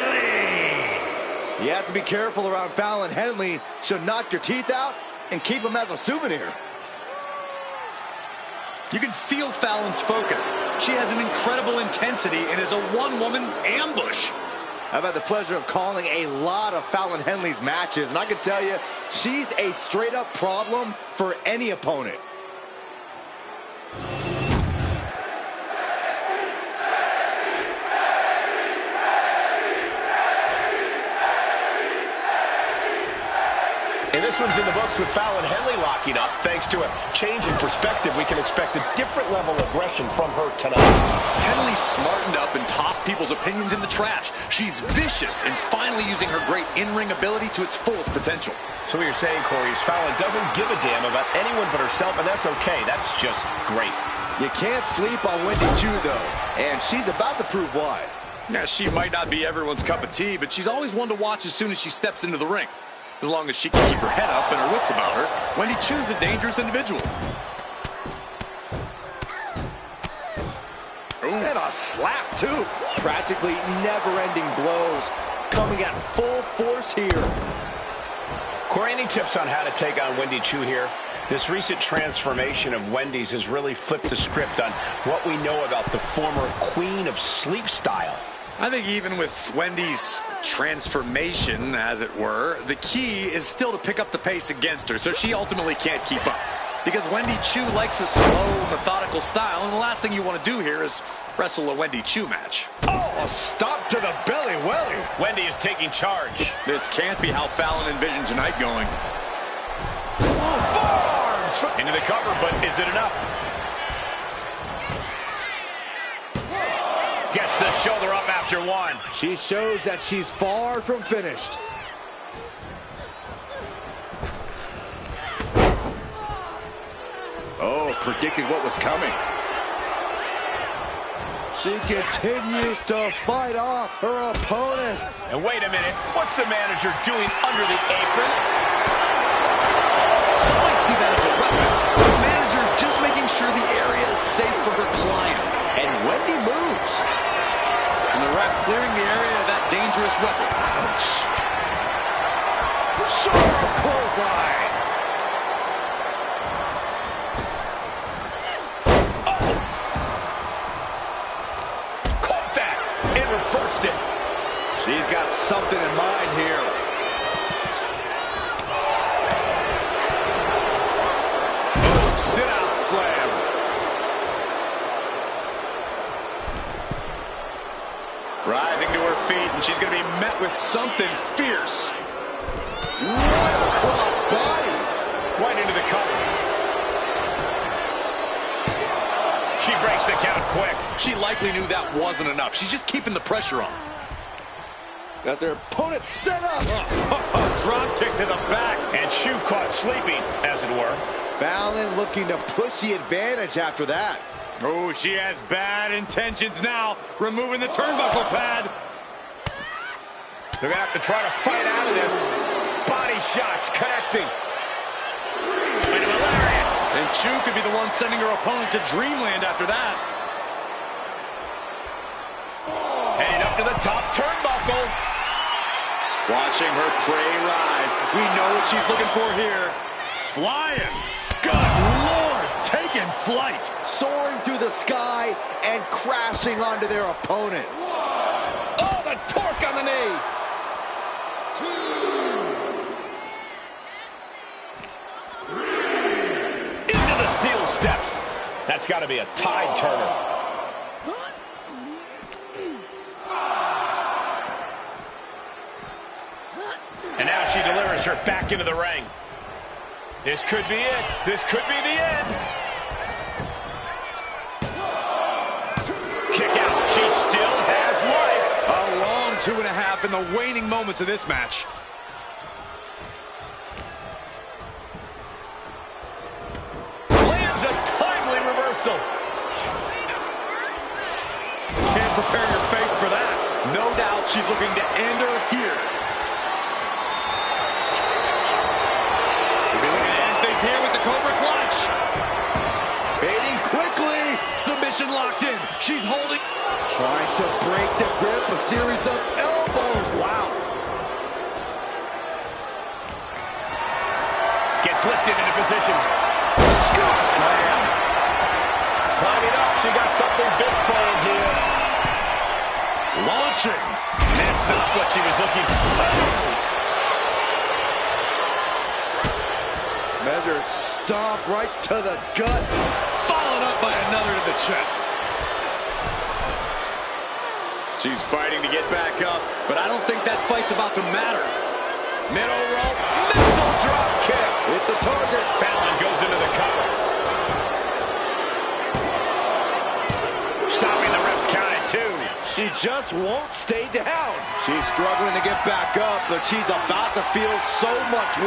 Henley. You have to be careful around Fallon Henley. She'll knock your teeth out and keep them as a souvenir. You can feel Fallon's focus. She has an incredible intensity and is a one-woman ambush. I've had the pleasure of calling a lot of Fallon Henley's matches, and I can tell you, she's a straight-up problem for any opponent. And this one's in the books with Fallon Henley locking up. Thanks to a change in perspective, we can expect a different level of aggression from her tonight. Henley smartened up and tossed people's opinions in the trash. She's vicious and finally using her great in-ring ability to its fullest potential. So what you're saying, Corey, is Fallon doesn't give a damn about anyone but herself, and that's okay. That's just great. You can't sleep on Wendy Chu, though, and she's about to prove why. Yeah, she might not be everyone's cup of tea, but she's always one to watch as soon as she steps into the ring. As long as she can keep her head up and her wits about her, Wendy Chu's a dangerous individual. Ooh. And a slap, too. Practically never-ending blows coming at full force here. Corey, any tips on how to take on Wendy Chu here? This recent transformation of Wendy's has really flipped the script on what we know about the former queen of sleep style. I think even with Wendy's transformation, as it were, the key is still to pick up the pace against her, so she ultimately can't keep up. Because Wendy Chu likes a slow, methodical style, and the last thing you want to do here is wrestle a Wendy Chu match. Oh, a stop to the belly welly. Wendy is taking charge. This can't be how Fallon envisioned tonight going. Forearms! Into the cover, but is it enough? Gets the shoulder up after one. She shows that she's far from finished. Oh, predicted what was coming. She continues to fight off her opponent. And wait a minute, what's the manager doing under the apron? Some might see that as a weapon. The manager's just making sure the area is safe for her client. And Wendy moves. And the ref clearing the area of that dangerous weapon. Ouch. Sharp clothesline. Oh! Caught that and reversed it. She's got something in mind here. Oh, sit-out slam. Rising to her feet, and she's going to be met with something fierce. Right across body. Right into the cover. breaks the count quick. She likely knew that wasn't enough. She's just keeping the pressure on. Got their opponent set up. Drop kick to the back. And Chu caught sleeping, as it were. Fallon looking to push the advantage after that. Oh, she has bad intentions now. Removing the turnbuckle pad. They're going to have to try to fight out of this. Body shots connecting. Into a lariat. And Chu could be the one sending her opponent to dreamland after that. Heading up to the top turnbuckle. Watching her prey rise. We know what she's looking for here. Flying. Good Lord, taking flight. Soaring through the sky and crashing onto their opponent. Oh, the torque on the knee. 2, 3. Into the steel steps. That's got to be a tide turner. And now she delivers her back into the ring. This could be it. This could be the end. Kick out. She still has life. A long 2.5 in the waning moments of this match. Lands a timely reversal. Can't prepare your face for that. No doubt she's looking to end her here. We'll be looking to end things here with the Cobra Clutch. Fading quickly. Submission locked in. She's holding. Trying to break the grip. A series of elbows. Wow. Gets lifted into position. Scoop slam. Climbing up. She got something big planned here. Launching. That's not what she was looking for. Measured stomp right to the gut. Followed up by another to the chest. She's fighting to get back up, but I don't think that fight's about to matter. Middle rope. Missile drop kick. Hit the target. Fallon goes into the cover. Stopping the ref's count at 2. She just won't stay down. She's struggling to get back up, but she's about to feel so much.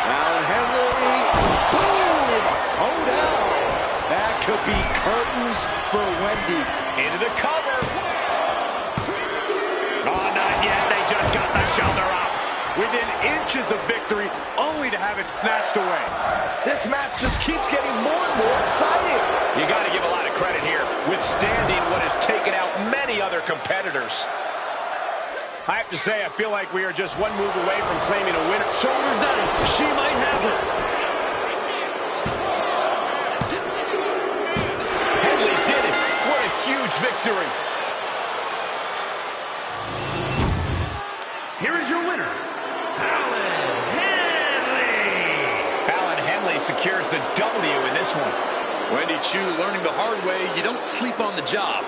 Now Henry, boom! Oh, down. That could be curtains for Wendy. Into the cover. Oh, not yet. They just got the shoulder up. Within inches of victory, only to have it snatched away. This match just keeps getting more and more exciting. You got to give a lot of credit here, withstanding what has taken out many other competitors. I have to say, I feel like we are just one move away from claiming a winner. Shoulders down. She might have her. Henley did it. What a huge victory. Here is your winner, Fallon Henley. Fallon Henley secures the W in this one. Wendy Chu learning the hard way, you don't sleep on the job.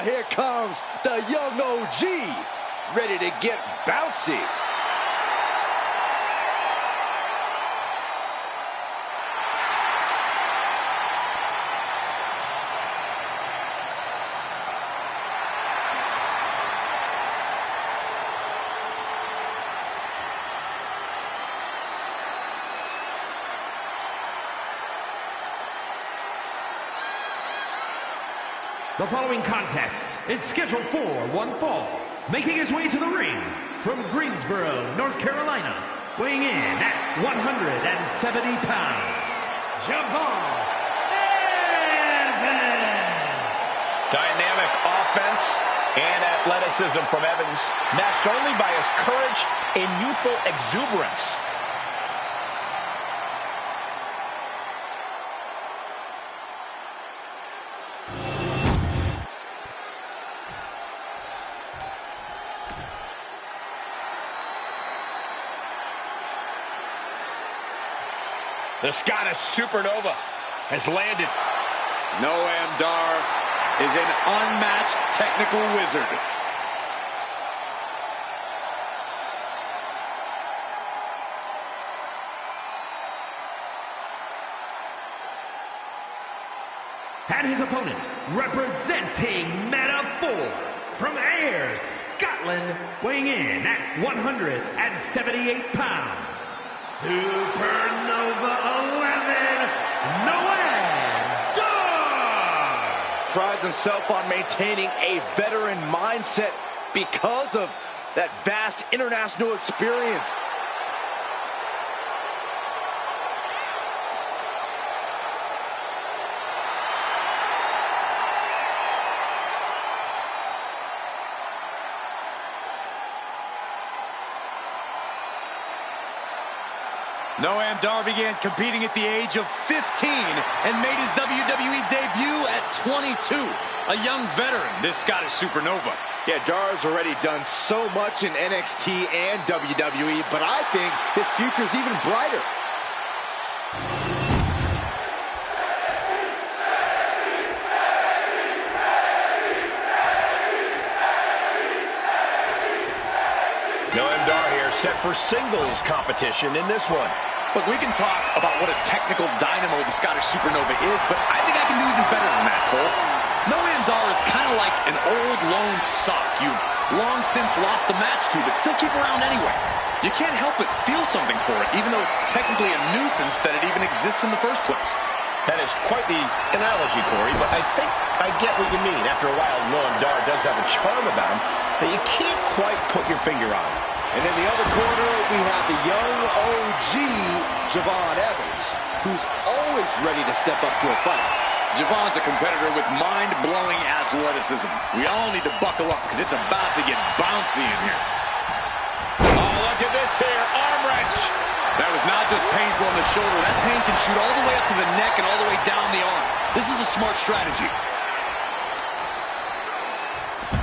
here comes the young OG, ready to get bouncy. The following contest is scheduled for one fall. Making his way to the ring from Greensboro, North Carolina, weighing in at 170 pounds, Javon Evans. Dynamic offense and athleticism from Evans, matched only by his courage and youthful exuberance. The Scottish Supernova has landed. Noam Dar is an unmatched technical wizard. And his opponent, representing Meta-4 from Ayr, Scotland, weighing in at 178 pounds, Supernova 11, Noam Dar! Prides himself on maintaining a veteran mindset because of that vast international experience. Noam Dar began competing at the age of 15 and made his WWE debut at 22. A young veteran, this Scottish Supernova. Yeah, Dar's already done so much in NXT and WWE, but I think his future's even brighter. Noam Dar here set for singles competition in this one. Look, we can talk about what a technical dynamo the Scottish Supernova is, but I think I can do even better than that, Cole. Noam Dar is kind of like an old lone sock you've long since lost the match to, but still keep around anyway. You can't help but feel something for it, even though it's technically a nuisance that it even exists in the first place. That is quite the analogy, Corey, but I think I get what you mean. After a while, Noam Dar does have a charm about him that you can't quite put your finger on. And in the other corner, we have the young OG, Javon Evans, who's always ready to step up to a fight. Javon's a competitor with mind-blowing athleticism. We all need to buckle up because it's about to get bouncy in here. Oh, look at this here, arm wrench. That was not just painful on the shoulder. That pain can shoot all the way up to the neck and all the way down the arm. This is a smart strategy.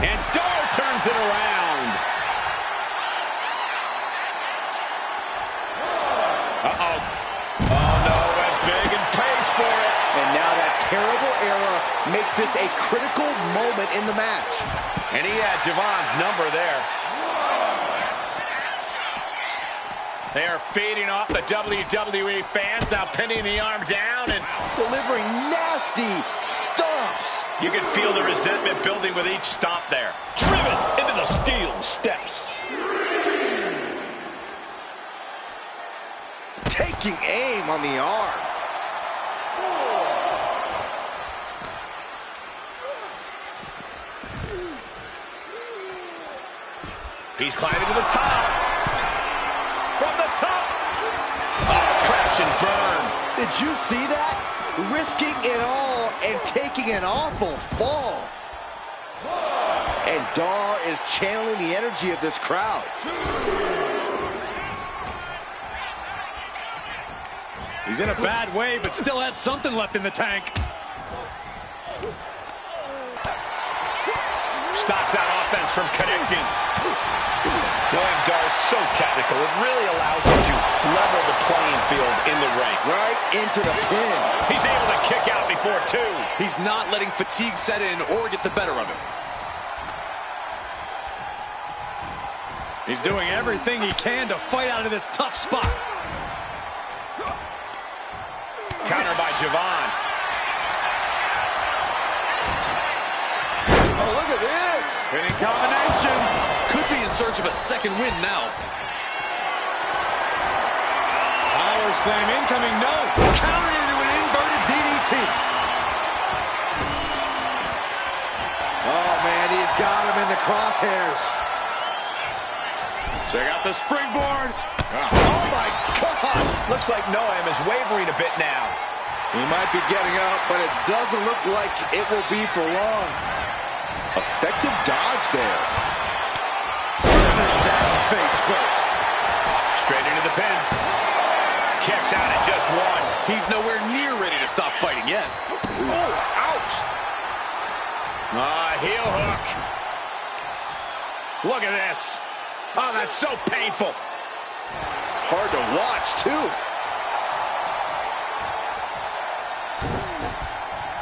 And Dar turns it around. Uh-oh. Oh, no, went big and pays for it. And now that terrible error makes this a critical moment in the match. And he had Javon's number there. They are feeding off the WWE fans, now pinning the arm down and delivering nasty stomps. You can feel the resentment building with each stomp there. Driven into the steel steps. Taking aim on the arm. He's climbing to the top. From the top. Oh, crash and burn. Did you see that? Risking it all and taking an awful fall. And Dar is channeling the energy of this crowd. He's in a bad way, but still has something left in the tank. Stops that offense from connecting. Noam Dar is so technical. It really allows him to level the playing field in the ring. Right into the pin. He's able to kick out before two. He's not letting fatigue set in or get the better of him. He's doing everything he can to fight out of this tough spot. Counter by Javon. Oh, look at this. Spinning combination. Could be in search of a second win now. Power slam incoming, no. Countered into an inverted DDT. Oh, man, he's got him in the crosshairs. Check out the springboard. Oh, my God. Looks like Noam is wavering a bit now. He might be getting up, but it doesn't look like it will be for long. Effective dodge there. Driven down face first. Straight into the pin. Kicks out at just one. He's nowhere near ready to stop fighting yet. Oh, ouch. Heel hook. Look at this. Oh, that's so painful. It's hard to watch, too.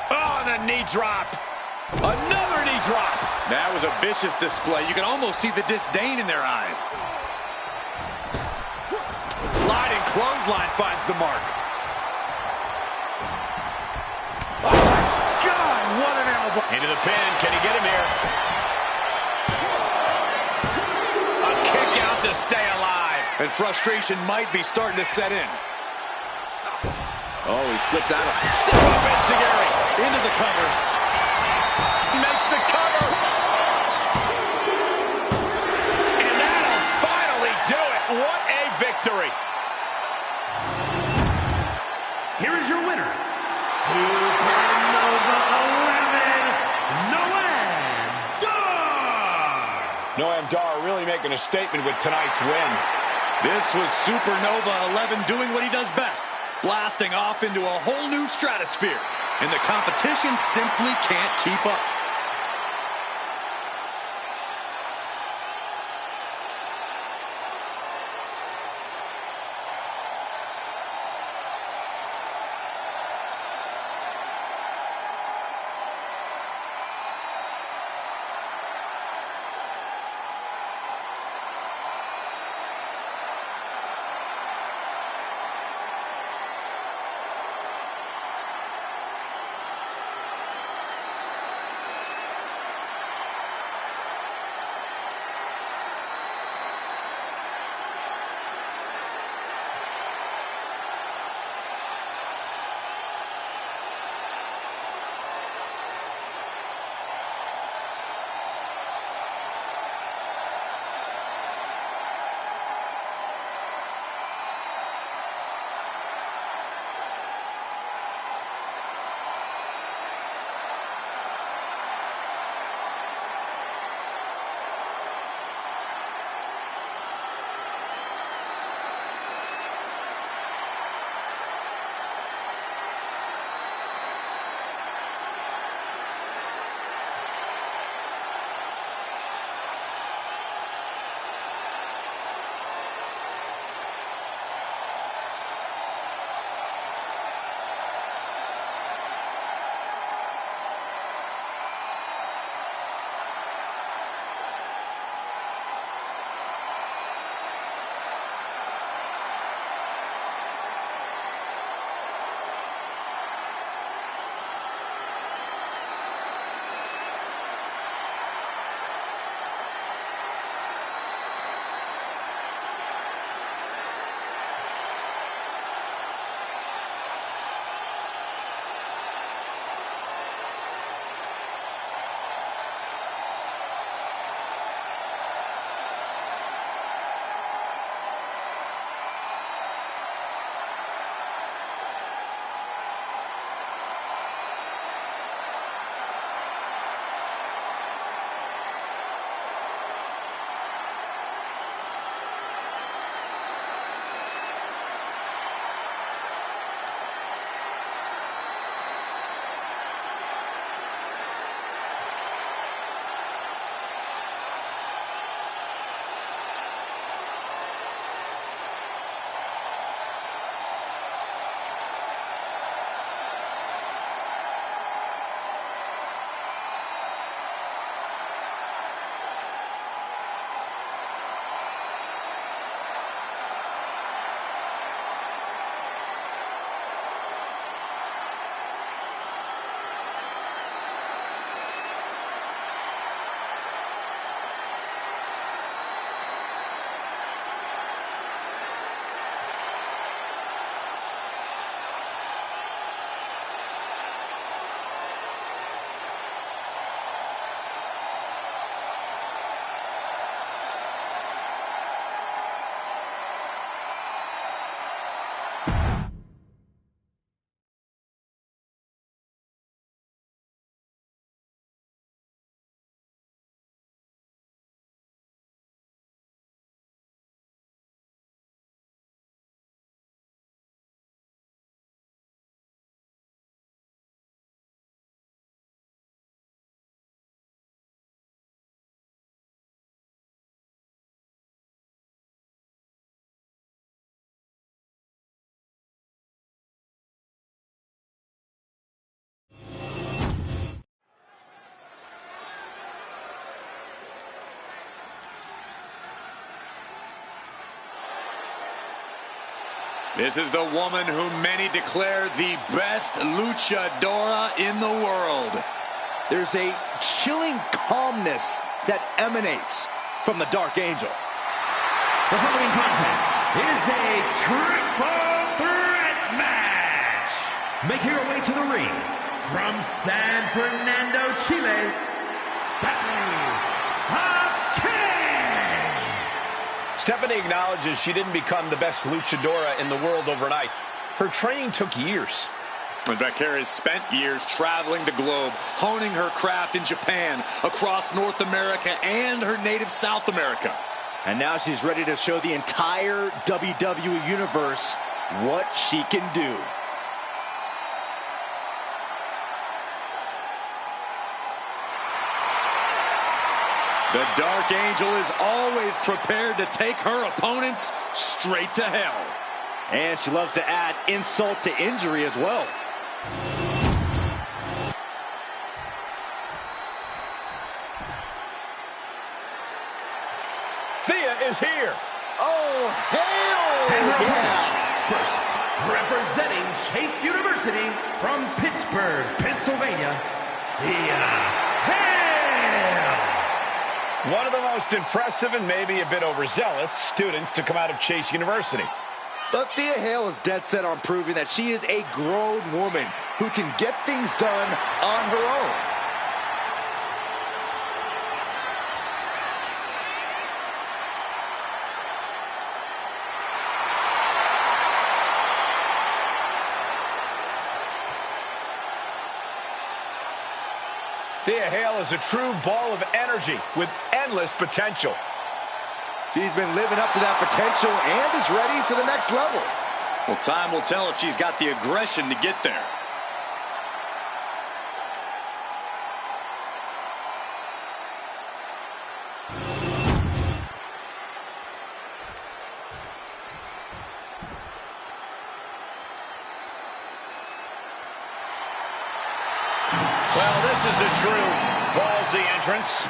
Oh, and the knee drop. Another knee drop. That was a vicious display. You can almost see the disdain in their eyes. Sliding clothesline finds the mark. Oh, my God, what an elbow. Into the pin. Can he get him here? A kick out to stay alive. And frustration might be starting to set in. Oh, he slips out of it. Step up, Enziguri. Into the cover. Makes the cover. And that'll finally do it. What a victory. Here is your winner, Supernova 11, Noam Dar. Noam Dar really making a statement with tonight's win. This was Supernova 11 doing what he does best, blasting off into a whole new stratosphere. And the competition simply can't keep up. This is the woman who many declare the best luchadora in the world. There's a chilling calmness that emanates from the Dark Angel. The following contest is a triple threat match. Making her way to the ring from San Fernando, Chile, Stephanie acknowledges she didn't become the best luchadora in the world overnight. Her training took years. And Becker has spent years traveling the globe, honing her craft in Japan, across North America, and her native South America. And now she's ready to show the entire WWE Universe what she can do. The Dark Angel is always prepared to take her opponents straight to hell. And she loves to add insult to injury as well. Thea is here. Oh, hell And her yeah! opponents, first, representing Chase University from Pittsburgh, Pennsylvania, Thea One of the most impressive and maybe a bit overzealous students to come out of Chase University. But Thea Hale is dead set on proving that she is a grown woman who can get things done on her own. Thea Hale is a true ball of energy with endless potential. She's been living up to that potential and is ready for the next level. Well, time will tell if she's got the aggression to get there. Well, this is a true ballsy entrance.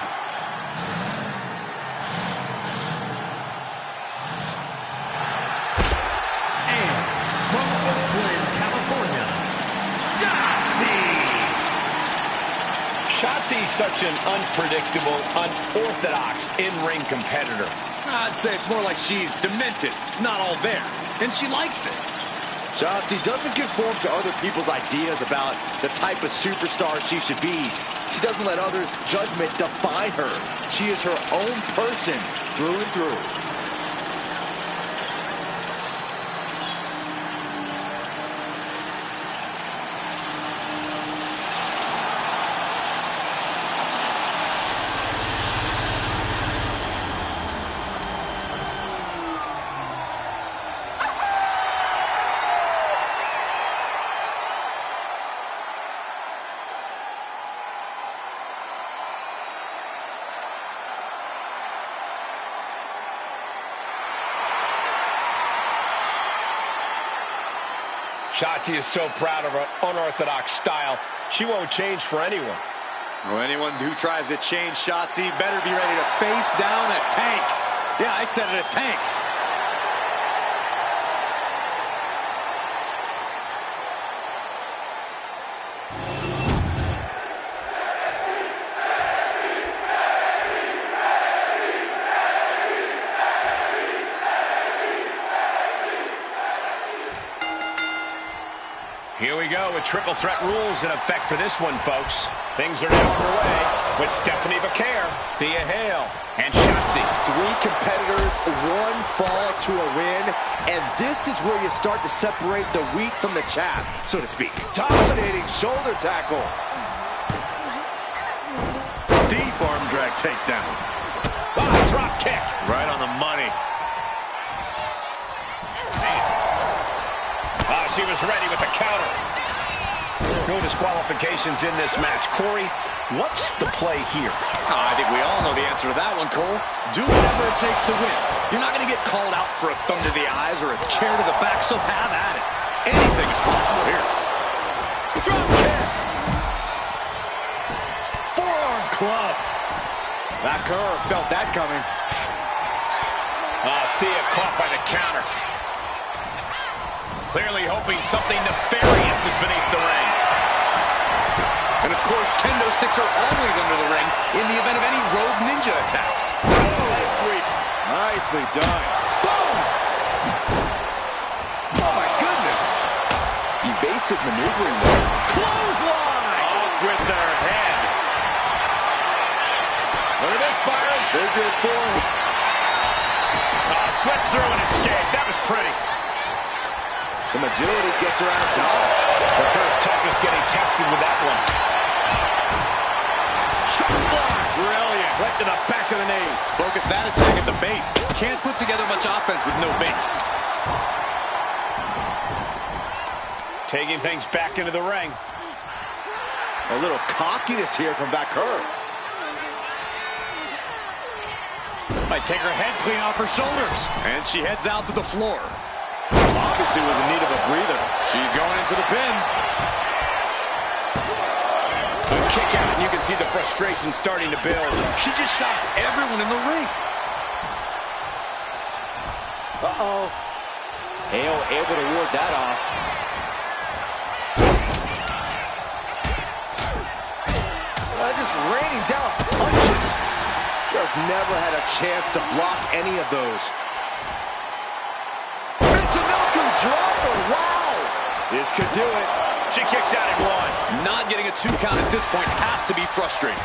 and from Oakland, California, Shotzi's such an unpredictable, unorthodox in-ring competitor. I'd say it's more like she's demented, not all there. And she likes it. Shotzi doesn't conform to other people's ideas about the type of superstar she should be. She doesn't let others' judgment define her. She is her own person through and through. Shotzi is so proud of her unorthodox style, she won't change for anyone. Well, anyone who tries to change Shotzi better be ready to face down a tank. Yeah, I said it, a tank. Here we go with triple threat rules in effect for this one, folks. Things are now underway with Stephanie Becker, Thea Hale, and Shotzi. 3 competitors, 1 fall to a win, and this is where you start to separate the wheat from the chaff, so to speak. Dominating shoulder tackle. Deep arm drag takedown. Drop kick. Right on the money. She was ready with the counter. No disqualifications in this match. Corey, what's the play here? I think we all know the answer to that one, Cole. Do whatever it takes to win. You're not going to get called out for a thumb to the eyes or a chair to the back, so have at it. Anything is possible here. Drop kick. Forearm club. Becker felt that coming. Thea caught by the counter. Clearly hoping something nefarious is beneath the ring. And of course, kendo sticks are always under the ring in the event of any rogue ninja attacks. Oh, sweep. Nicely done. Boom! Oh, my goodness. Evasive maneuvering there. Clothesline! Off with their head. Look at this, Byron. Very good form. Slip through and escape. That was pretty. Some agility gets her out of dodge. The first toughness getting tested with that one. Shot block. Brilliant. Right to the back of the knee. Focus that attack at the base. Can't put together much offense with no base. Taking things back into the ring. A little cockiness here from back her. Might take her head clean off her shoulders. And she heads out to the floor. Obviously was in need of a breather. She's going in for the pin. A kick out, and you can see the frustration starting to build. She just shocked everyone in the ring. Uh-oh. Hale able to ward that off. Just raining down punches. Just never had a chance to block any of those. Michinoku dropper, wow! This could do it. She kicks out at one. Not getting a 2 count at this point has to be frustrating.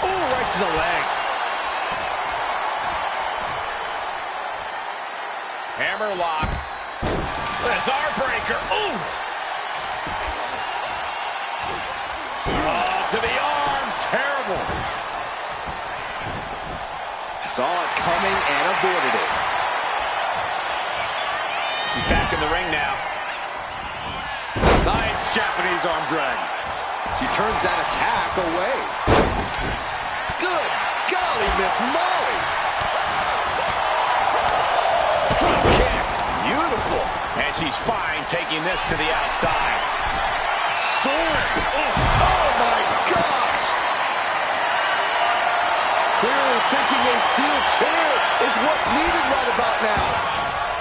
Ooh, right to the leg. Hammer lock. Bizarre breaker. Ooh! To the arm. Terrible. Saw it coming and avoided it. She's back in the ring now. Nice Japanese arm drag. She turns that attack away. Good golly, Miss Molly. Drop kick. Beautiful. And she's fine taking this to the outside. Sword. Oh, my gosh. Clearly thinking a steel chair is what's needed right about now.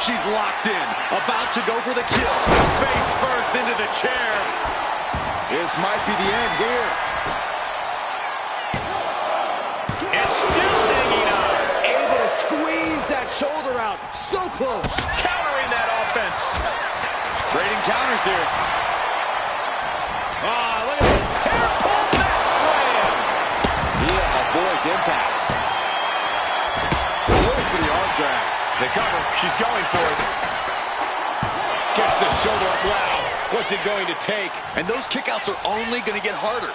She's locked in, about to go for the kill. Face first into the chair. This might be the end here. It's still hanging on. Able to squeeze that shoulder out. So close. Countering that offense. Trading counters here. Look at this. Hair pull back slam. Yeah, avoids impact. Goes for the arm drag. The cover. She's going for it. Gets the shoulder up. Wow. What's it going to take? And those kickouts are only going to get harder.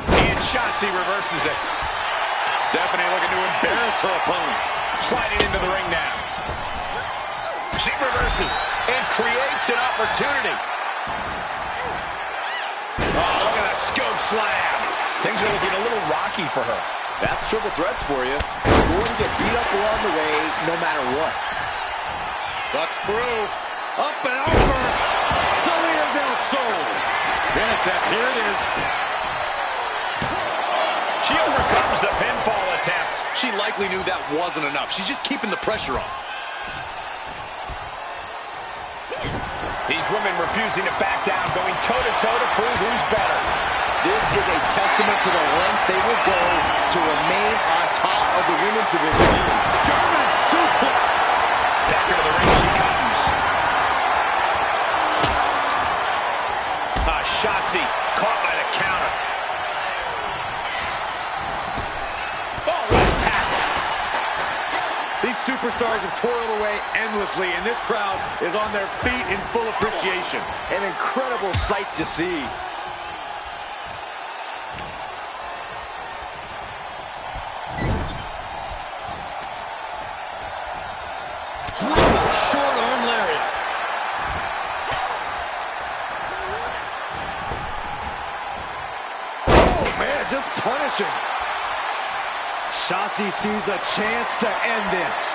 And Shotzi reverses it. Stephanie looking to embarrass her opponent. Sliding into the ring now. She reverses and creates an opportunity. Oh, look at that scope slam. Things are looking a little rocky for her. That's triple threats for you. You're going to get beat up along the way no matter what. Ducks through. Up and over. Salida del Sol. And it's up. Here it is. She overcomes the pinfall attempt. She likely knew that wasn't enough. She's just keeping the pressure on. These women refusing to back down, going toe-to-toe to prove who's better. This is a testament to the lengths they will go to remain on top of the women's division. German suplex. Back into the ring she comes. Shotzi caught by the counter. Oh, what a tackle. These superstars have toiled away endlessly, and this crowd is on their feet in full appreciation. An incredible sight to see. Short arm lariat. Oh, man, just punishing. Shotzi sees a chance to end this.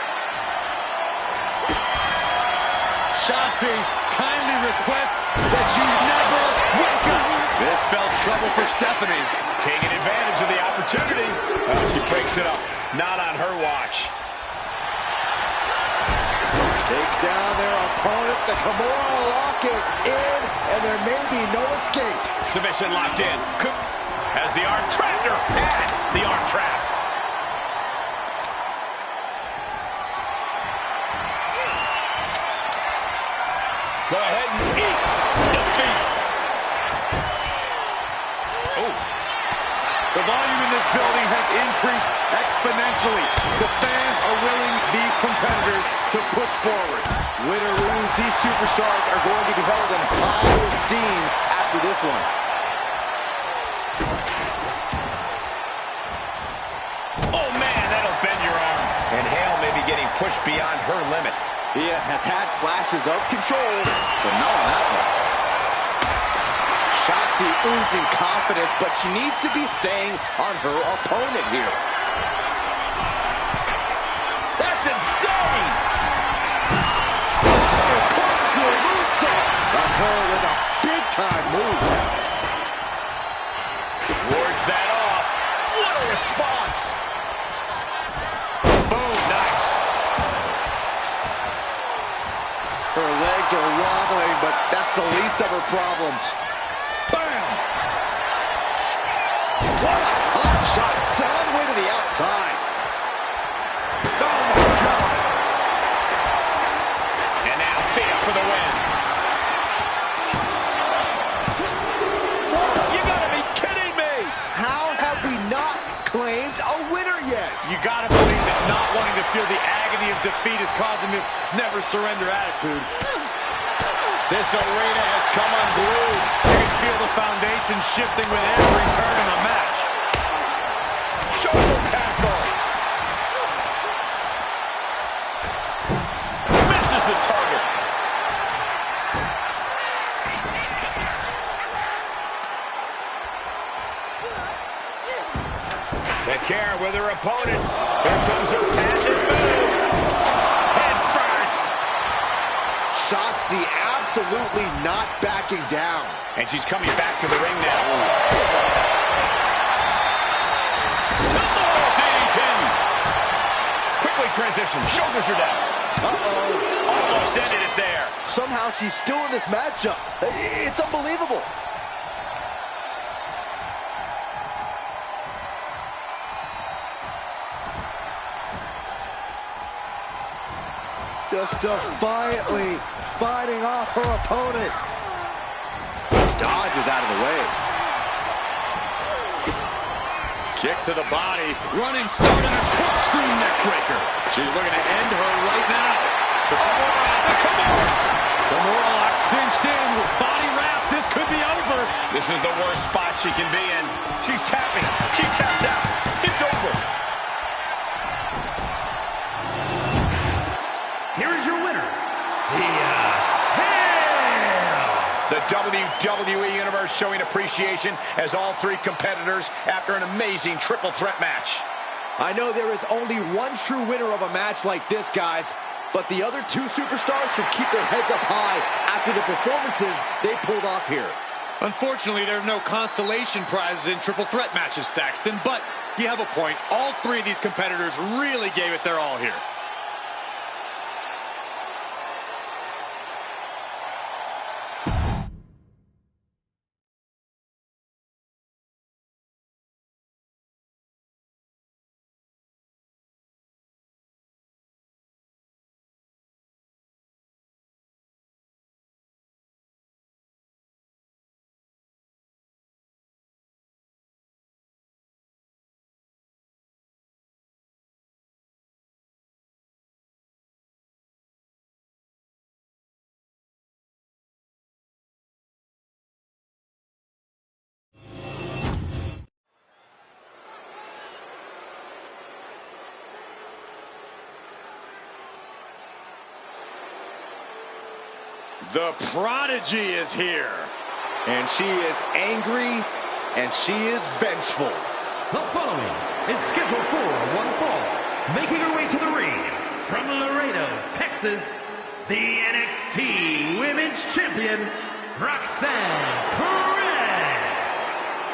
Shotzi kindly requests that you never wake up. This spells trouble for Stephanie. Taking advantage of the opportunity. Oh, she breaks it up. Not on her watch. Takes down their opponent. The Kimura lock is in, and there may be no escape. Submission locked in. Has the arm trapped her. And the arm trapped. Go ahead and eat defeat. Oh. The volume in this building has increased exponentially. The fans are willing these competitors to push forward. Win or lose, these superstars are going to be held in high esteem after this one. Oh, man, that'll bend your arm. And Hale may be getting pushed beyond her limit. He has had flashes of control, but not on that one. Shotzi oozing confidence, but she needs to be staying on her opponent here. That's insane! Corkscrew moonsault. Her with a big-time move. Wards that off. What a response! Boom, nice. Her legs are wobbling, but that's the least of her problems. Bam! What a hot shot. It's all the way to the outside. Oh, my God. And now Thea for the win. You gotta be kidding me! How have we not claimed a winner yet? You gotta believe that not wanting to feel the agony of defeat is causing this never surrender attitude. This arena has come unglued. You can feel the foundation shifting with every turn in the match. Shoulder tackle. Misses the target. The care with her opponent. Here comes her patented move. Head first. Shotzi absolutely not backing down. And she's coming back to the ring now. Tumble DDT. Quickly transition. Shoulders are down. Uh-oh. Almost ended it there. Somehow she's still in this matchup. It's unbelievable. Just defiantly fighting off her opponent. Dodges out of the way. Kick to the body. Running start and a corkscrew neckbreaker. She's looking to end her right now. Kimura lock cinched in with body wrap. This could be over. This is the worst spot she can be in. She's tapping. She tapped out. It's over. Here is your winner, The WWE Universe showing appreciation as all three competitors after an amazing triple threat match. I know there is only one true winner of a match like this, guys, but the other two superstars should keep their heads up high after the performances they pulled off here. Unfortunately, there are no consolation prizes in triple threat matches, Saxton, but you have a point. All three of these competitors really gave it their all here. The Prodigy is here. And she is angry, and she is vengeful. The following is scheduled for one fall. Making her way to the ring from Laredo, Texas, the NXT Women's Champion, Roxanne Perez.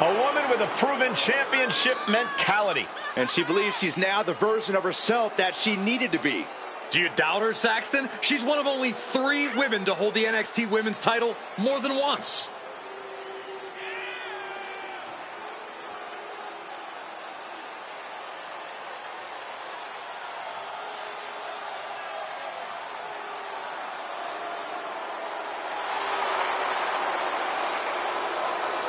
A woman with a proven championship mentality. And she believes she's now the version of herself that she needed to be. Do you doubt her, Saxton? She's one of only 3 women to hold the NXT Women's title more than once.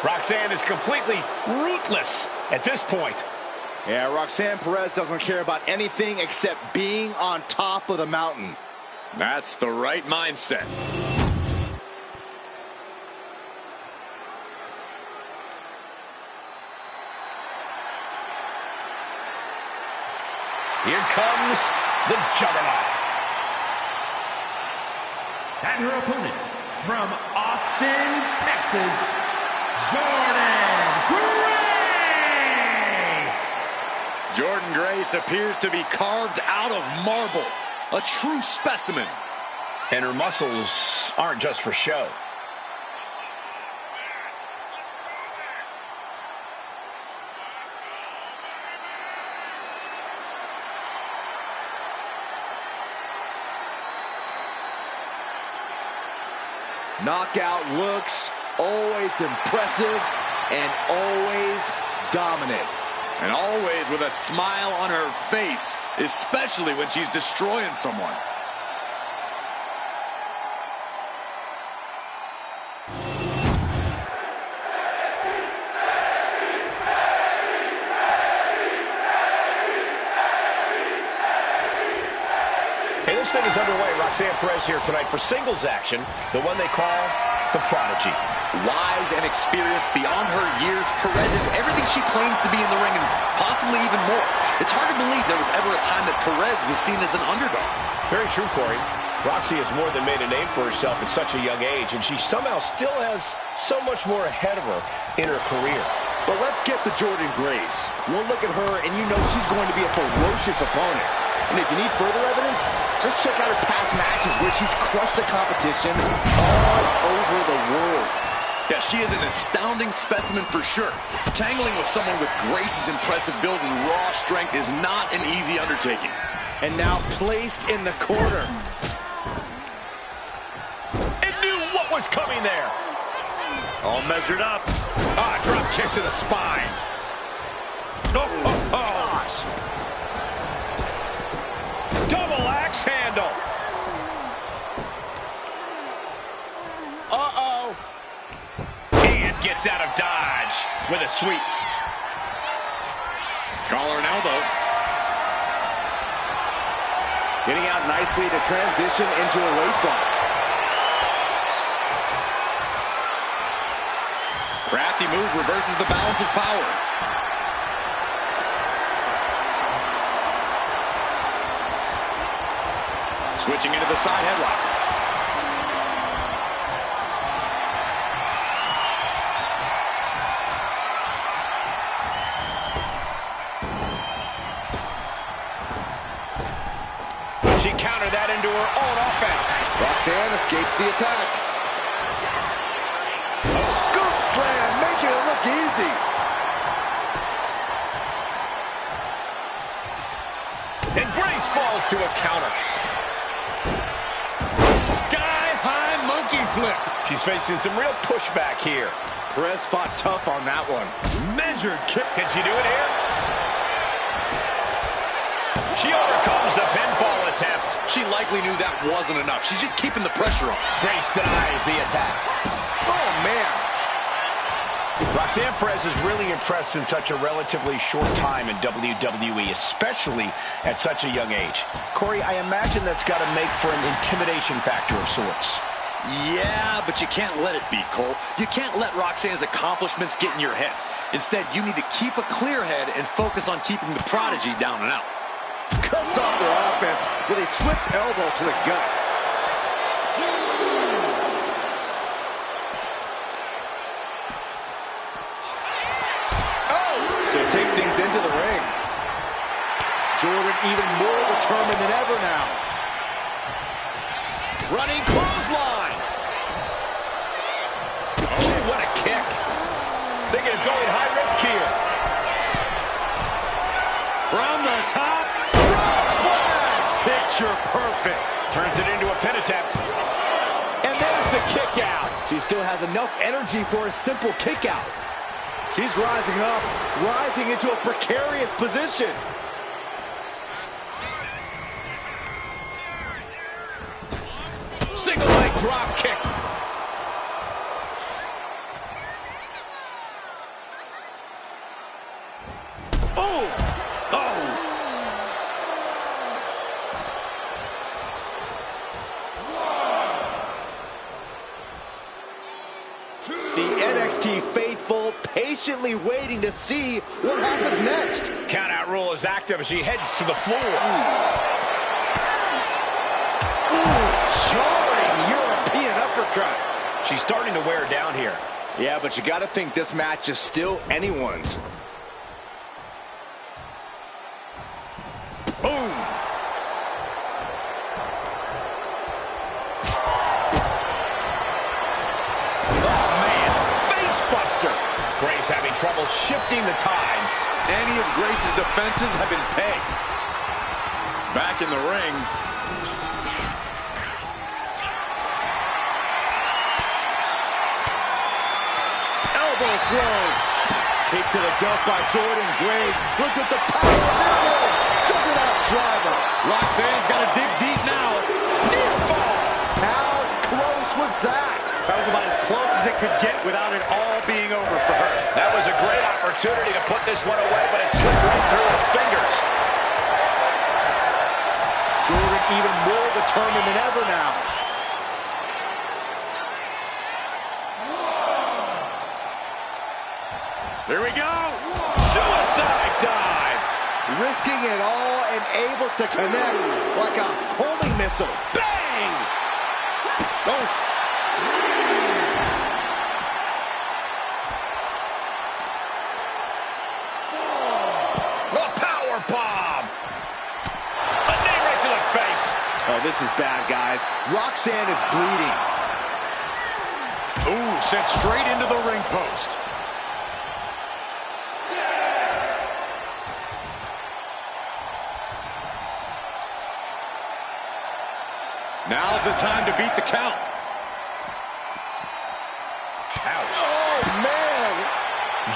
Roxanne is completely ruthless at this point. Yeah, Roxanne Perez doesn't care about anything except being on top of the mountain. That's the right mindset. Here comes the Juggernaut. And her opponent from Austin, Texas, Jordynne Grace! Jordynne Grace appears to be carved out of marble. A true specimen. And her muscles aren't just for show. Knockout looks, always impressive and always dominant. And always with a smile on her face, especially when she's destroying someone. Hey, this thing is underway. Roxanne Perez here tonight for singles action, the one they call the Prodigy. Wise and experienced beyond her years, Perez is everything she claims to be in the ring and possibly even more. It's hard to believe there was ever a time that Perez was seen as an underdog. Very true, Corey. Roxy has more than made a name for herself at such a young age, and she somehow still has so much more ahead of her in her career. But let's get to Jordynne Grace. We'll look at her, and you know she's going to be a ferocious opponent. And if you need further evidence, just check out her past matches where she's crushed the competition all over the world. Yeah, she is an astounding specimen for sure. Tangling with someone with Grace's impressive build and raw strength is not an easy undertaking. And now placed in the corner. It knew what was coming there. All measured up. Ah, drop kick to the spine. Oh, gosh. Double axe handle. Uh-oh. And gets out of dodge with a sweep. Collar and elbow. Getting out nicely to transition into a waistlock. Crafty move reverses the balance of power. Switching into the side headlock. She countered that into her own offense. Roxanne escapes the attack. Scoop slam, making it look easy. And Grace falls to a counter. Sky-high monkey flip. She's facing some real pushback here. Perez fought tough on that one. Measured kick. Can she do it here? She overcomes the pinfall attempt. She likely knew that wasn't enough. She's just keeping the pressure on. Grace denies the attack. Oh, man. Roxanne Perez is really impressed in such a relatively short time in WWE, especially at such a young age. Corey, I imagine that's got to make for an intimidation factor of sorts. Yeah, but you can't let it be, Cole. You can't let Roxanne's accomplishments get in your head. Instead, you need to keep a clear head and focus on keeping the Prodigy down and out. Cuts off their offense with a swift elbow to the gut. So take things into the ring. Jordynne even more determined than ever now. Running clothesline. Oh, what a kick. Thinking of going high risk here. From the top. Frog splash! picture perfect. Turns it into a pin attempt. And there's the kick out. She still has enough energy for a simple kick out. She's rising up, rising into a precarious position. Single leg drop kick. Oh! Oh! The NXT faithful patiently waiting to see what happens next. Count-out rule is active as she heads to the floor. Jarring European uppercut. She's starting to wear down here. Yeah, but you got to think this match is still anyone's. Boom! Oh, man. Face buster. Grace having trouble shifting the tides. Any of Grace's defenses have been pegged. Back in the ring. Elbow throw. Kick to the gut by Jordynne Grace. Look at the power. There it is. Juggernaut driver. Roxanne's got to dig deep now. Near fall. How close was that? That was about as close as it could get without it all being over for her. That was a great opportunity to put this one away, but it slipped right through her fingers. Jordynne even more determined than ever now. Here we go. Suicide dive. Risking it all and able to connect like a homing missile. Bang! Oh. A power bomb. A knee right to the face. Oh, this is bad, guys. Roxanne is bleeding. Ooh, sent straight into the ring post. Now's the time to beat the count. Ouch. Oh, man.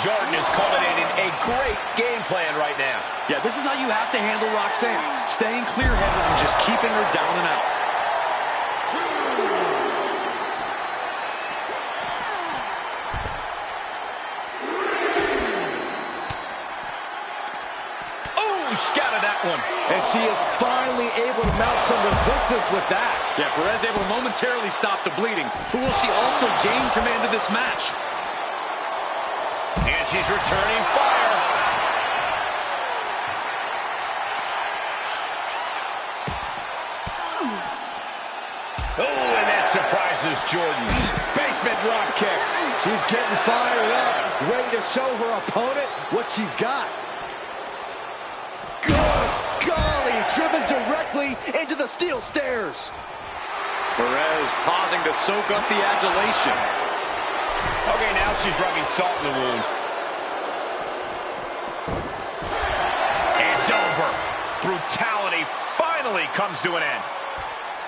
Jordynne is culminating a great game plan right now. Yeah, this is how you have to handle Roxanne. Staying clear-headed and just keeping her down and out. Oh, scouted that one. And she is finally able to mount some resistance with that. Yeah, Perez able to momentarily stop the bleeding. But will she also gain command of this match? And she's returning fire. Oh, and that surprises Jordynne. Basement drop kick. She's getting fired up, ready to show her opponent what she's got. Good golly, driven directly into the steel stairs. Perez pausing to soak up the adulation. Okay, now she's rubbing salt in the wound. It's over. Brutality finally comes to an end.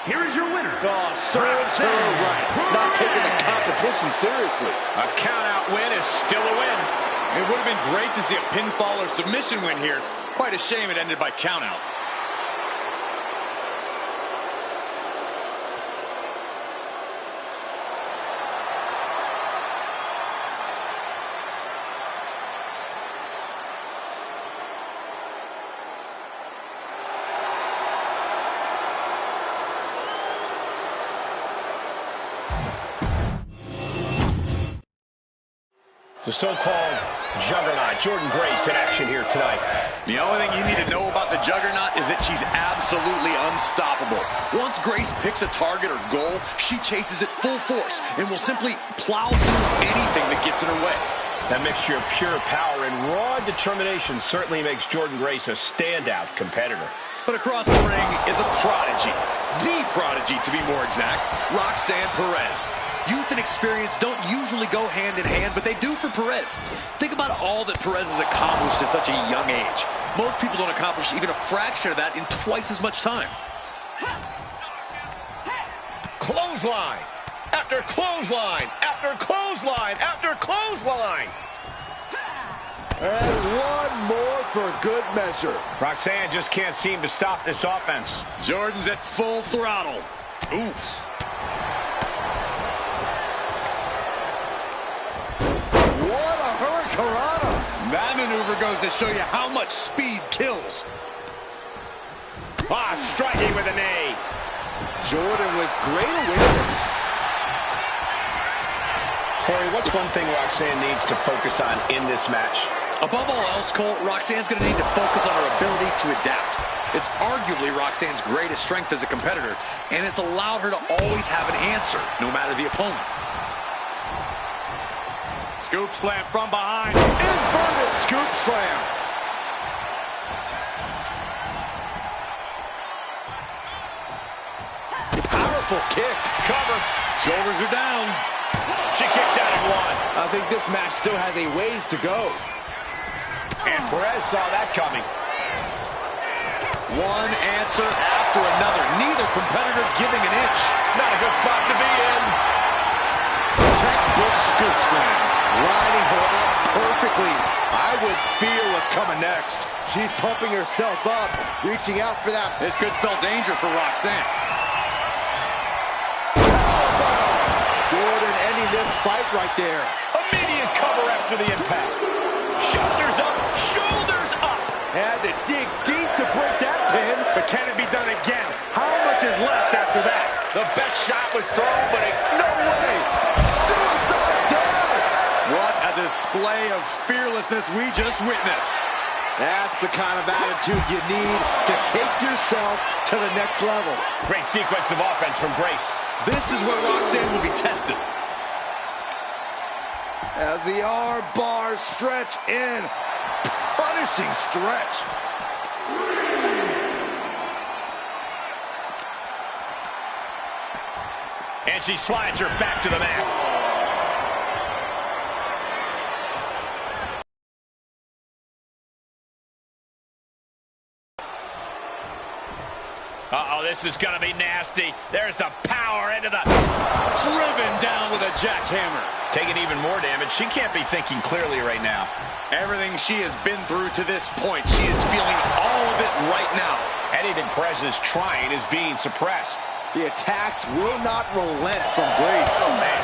Here is your winner. Oh, serves her right. Not taking the competition seriously. A count-out win is still a win. It would have been great to see a pinfall or submission win here. Quite a shame it ended by count-out. The so-called Juggernaut, Jordynne Grace, in action here tonight. The only thing you need to know about the Juggernaut is that she's absolutely unstoppable. Once Grace picks a target or goal, she chases it full force and will simply plow through anything that gets in her way. That mixture of pure power and raw determination certainly makes Jordynne Grace a standout competitor. But across the ring is a prodigy. The prodigy, to be more exact, Roxanne Perez. Youth and experience don't usually go hand in hand, but they do for Perez. Think about all that Perez has accomplished at such a young age. Most people don't accomplish even a fraction of that in twice as much time. Clothesline after clothesline after clothesline after clothesline. And one more for good measure. Roxanne just can't seem to stop this offense. Jordan's at full throttle. Oof. What a hurricanrana. That maneuver goes to show you how much speed kills. Ah, striking with a knee. Jordan with great awareness. Corey, what's one thing Roxanne needs to focus on in this match? Above all else, Cole, Roxanne's going to need to focus on her ability to adapt. It's arguably Roxanne's greatest strength as a competitor, and it's allowed her to always have an answer, no matter the opponent. Scoop slam from behind. Inverted scoop slam. Powerful kick. Cover. Shoulders are down. She kicks out at one. I think this match still has a ways to go. And Perez saw that coming. One answer after another. Neither competitor giving an inch. Not a good spot to be in. Textbook scoop slam. Lining her up perfectly. I would feel what's coming next. She's pumping herself up, reaching out for that. This could spell danger for Roxanne. Jordan ending this fight right there. Immediate cover after the impact. Shoulders up, shoulders up. Had to dig deep to break that pin. But can it be done again? How much is left after that? The best shot was thrown, but No way! Suicide dive! What a display of fearlessness we just witnessed. That's the kind of attitude you need to take yourself to the next level. great sequence of offense from Grace. This is where Roxanne will be tested. As the arm bars stretch in. Punishing stretch. And she slides her back to the mat. Uh-oh, this is going to be nasty. There's the power into the... Driven down with a jackhammer. Taking even more damage. She can't be thinking clearly right now. Everything she has been through to this point, she is feeling all of it right now. Anything Perez is trying is being suppressed. The attacks will not relent from Grace. Oh, man.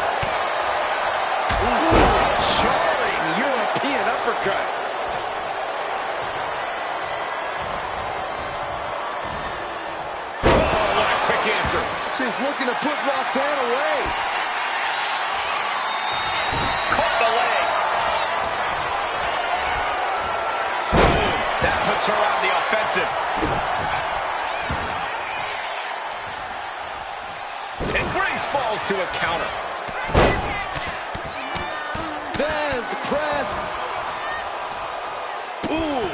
Ooh, jarring European uppercut. Answer. She's looking to put Roxanne away. Caught the leg. That puts her on the offensive. And Grace falls to a counter. Vez press. Ooh.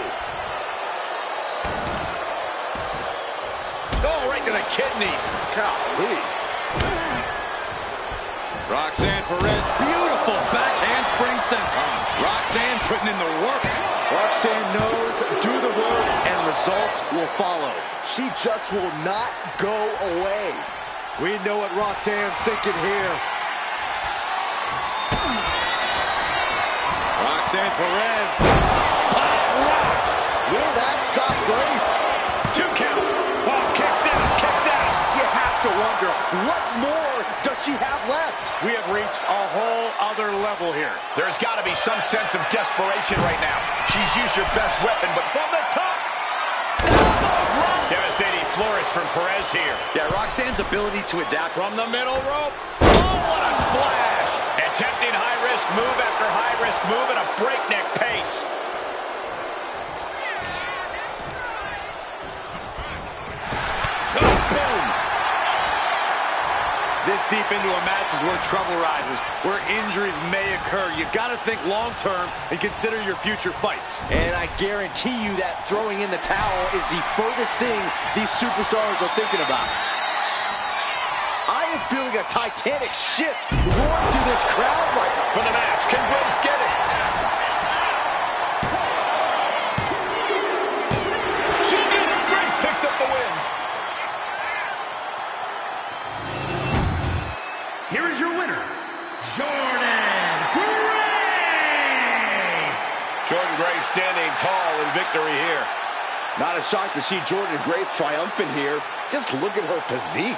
Oh, right to the kidneys. Golly. Roxanne Perez, beautiful backhand spring senton. Roxanne putting in the work. Roxanne knows, do the work, and results will follow. She just will not go away. We know what Roxanne's thinking here. Roxanne Perez. Pop rocks. Will that stop Grace? 2 count. Oh, kicks out, kicks out. You have to wonder, what more does she have left? We have reached a whole other level here. There's got to be some sense of desperation right now. She's used her best weapon, but from the top. Devastating flourish from Perez here. Yeah, Roxanne's ability to adapt From the middle rope. Oh, what a splash. Attempting high-risk move after high-risk move at a breakneck pace. this deep into a match is where trouble rises, where injuries may occur. You've got to think long-term and consider your future fights. And I guarantee you that throwing in the towel is the furthest thing these superstars are thinking about. I am feeling a titanic shift roaring through this crowd right now. For the match, can Grace get it? She did it! Grace picks up the win. Jordynne Grace standing tall in victory here. Not a shock to see Jordynne Grace triumphant here. Just look at her physique.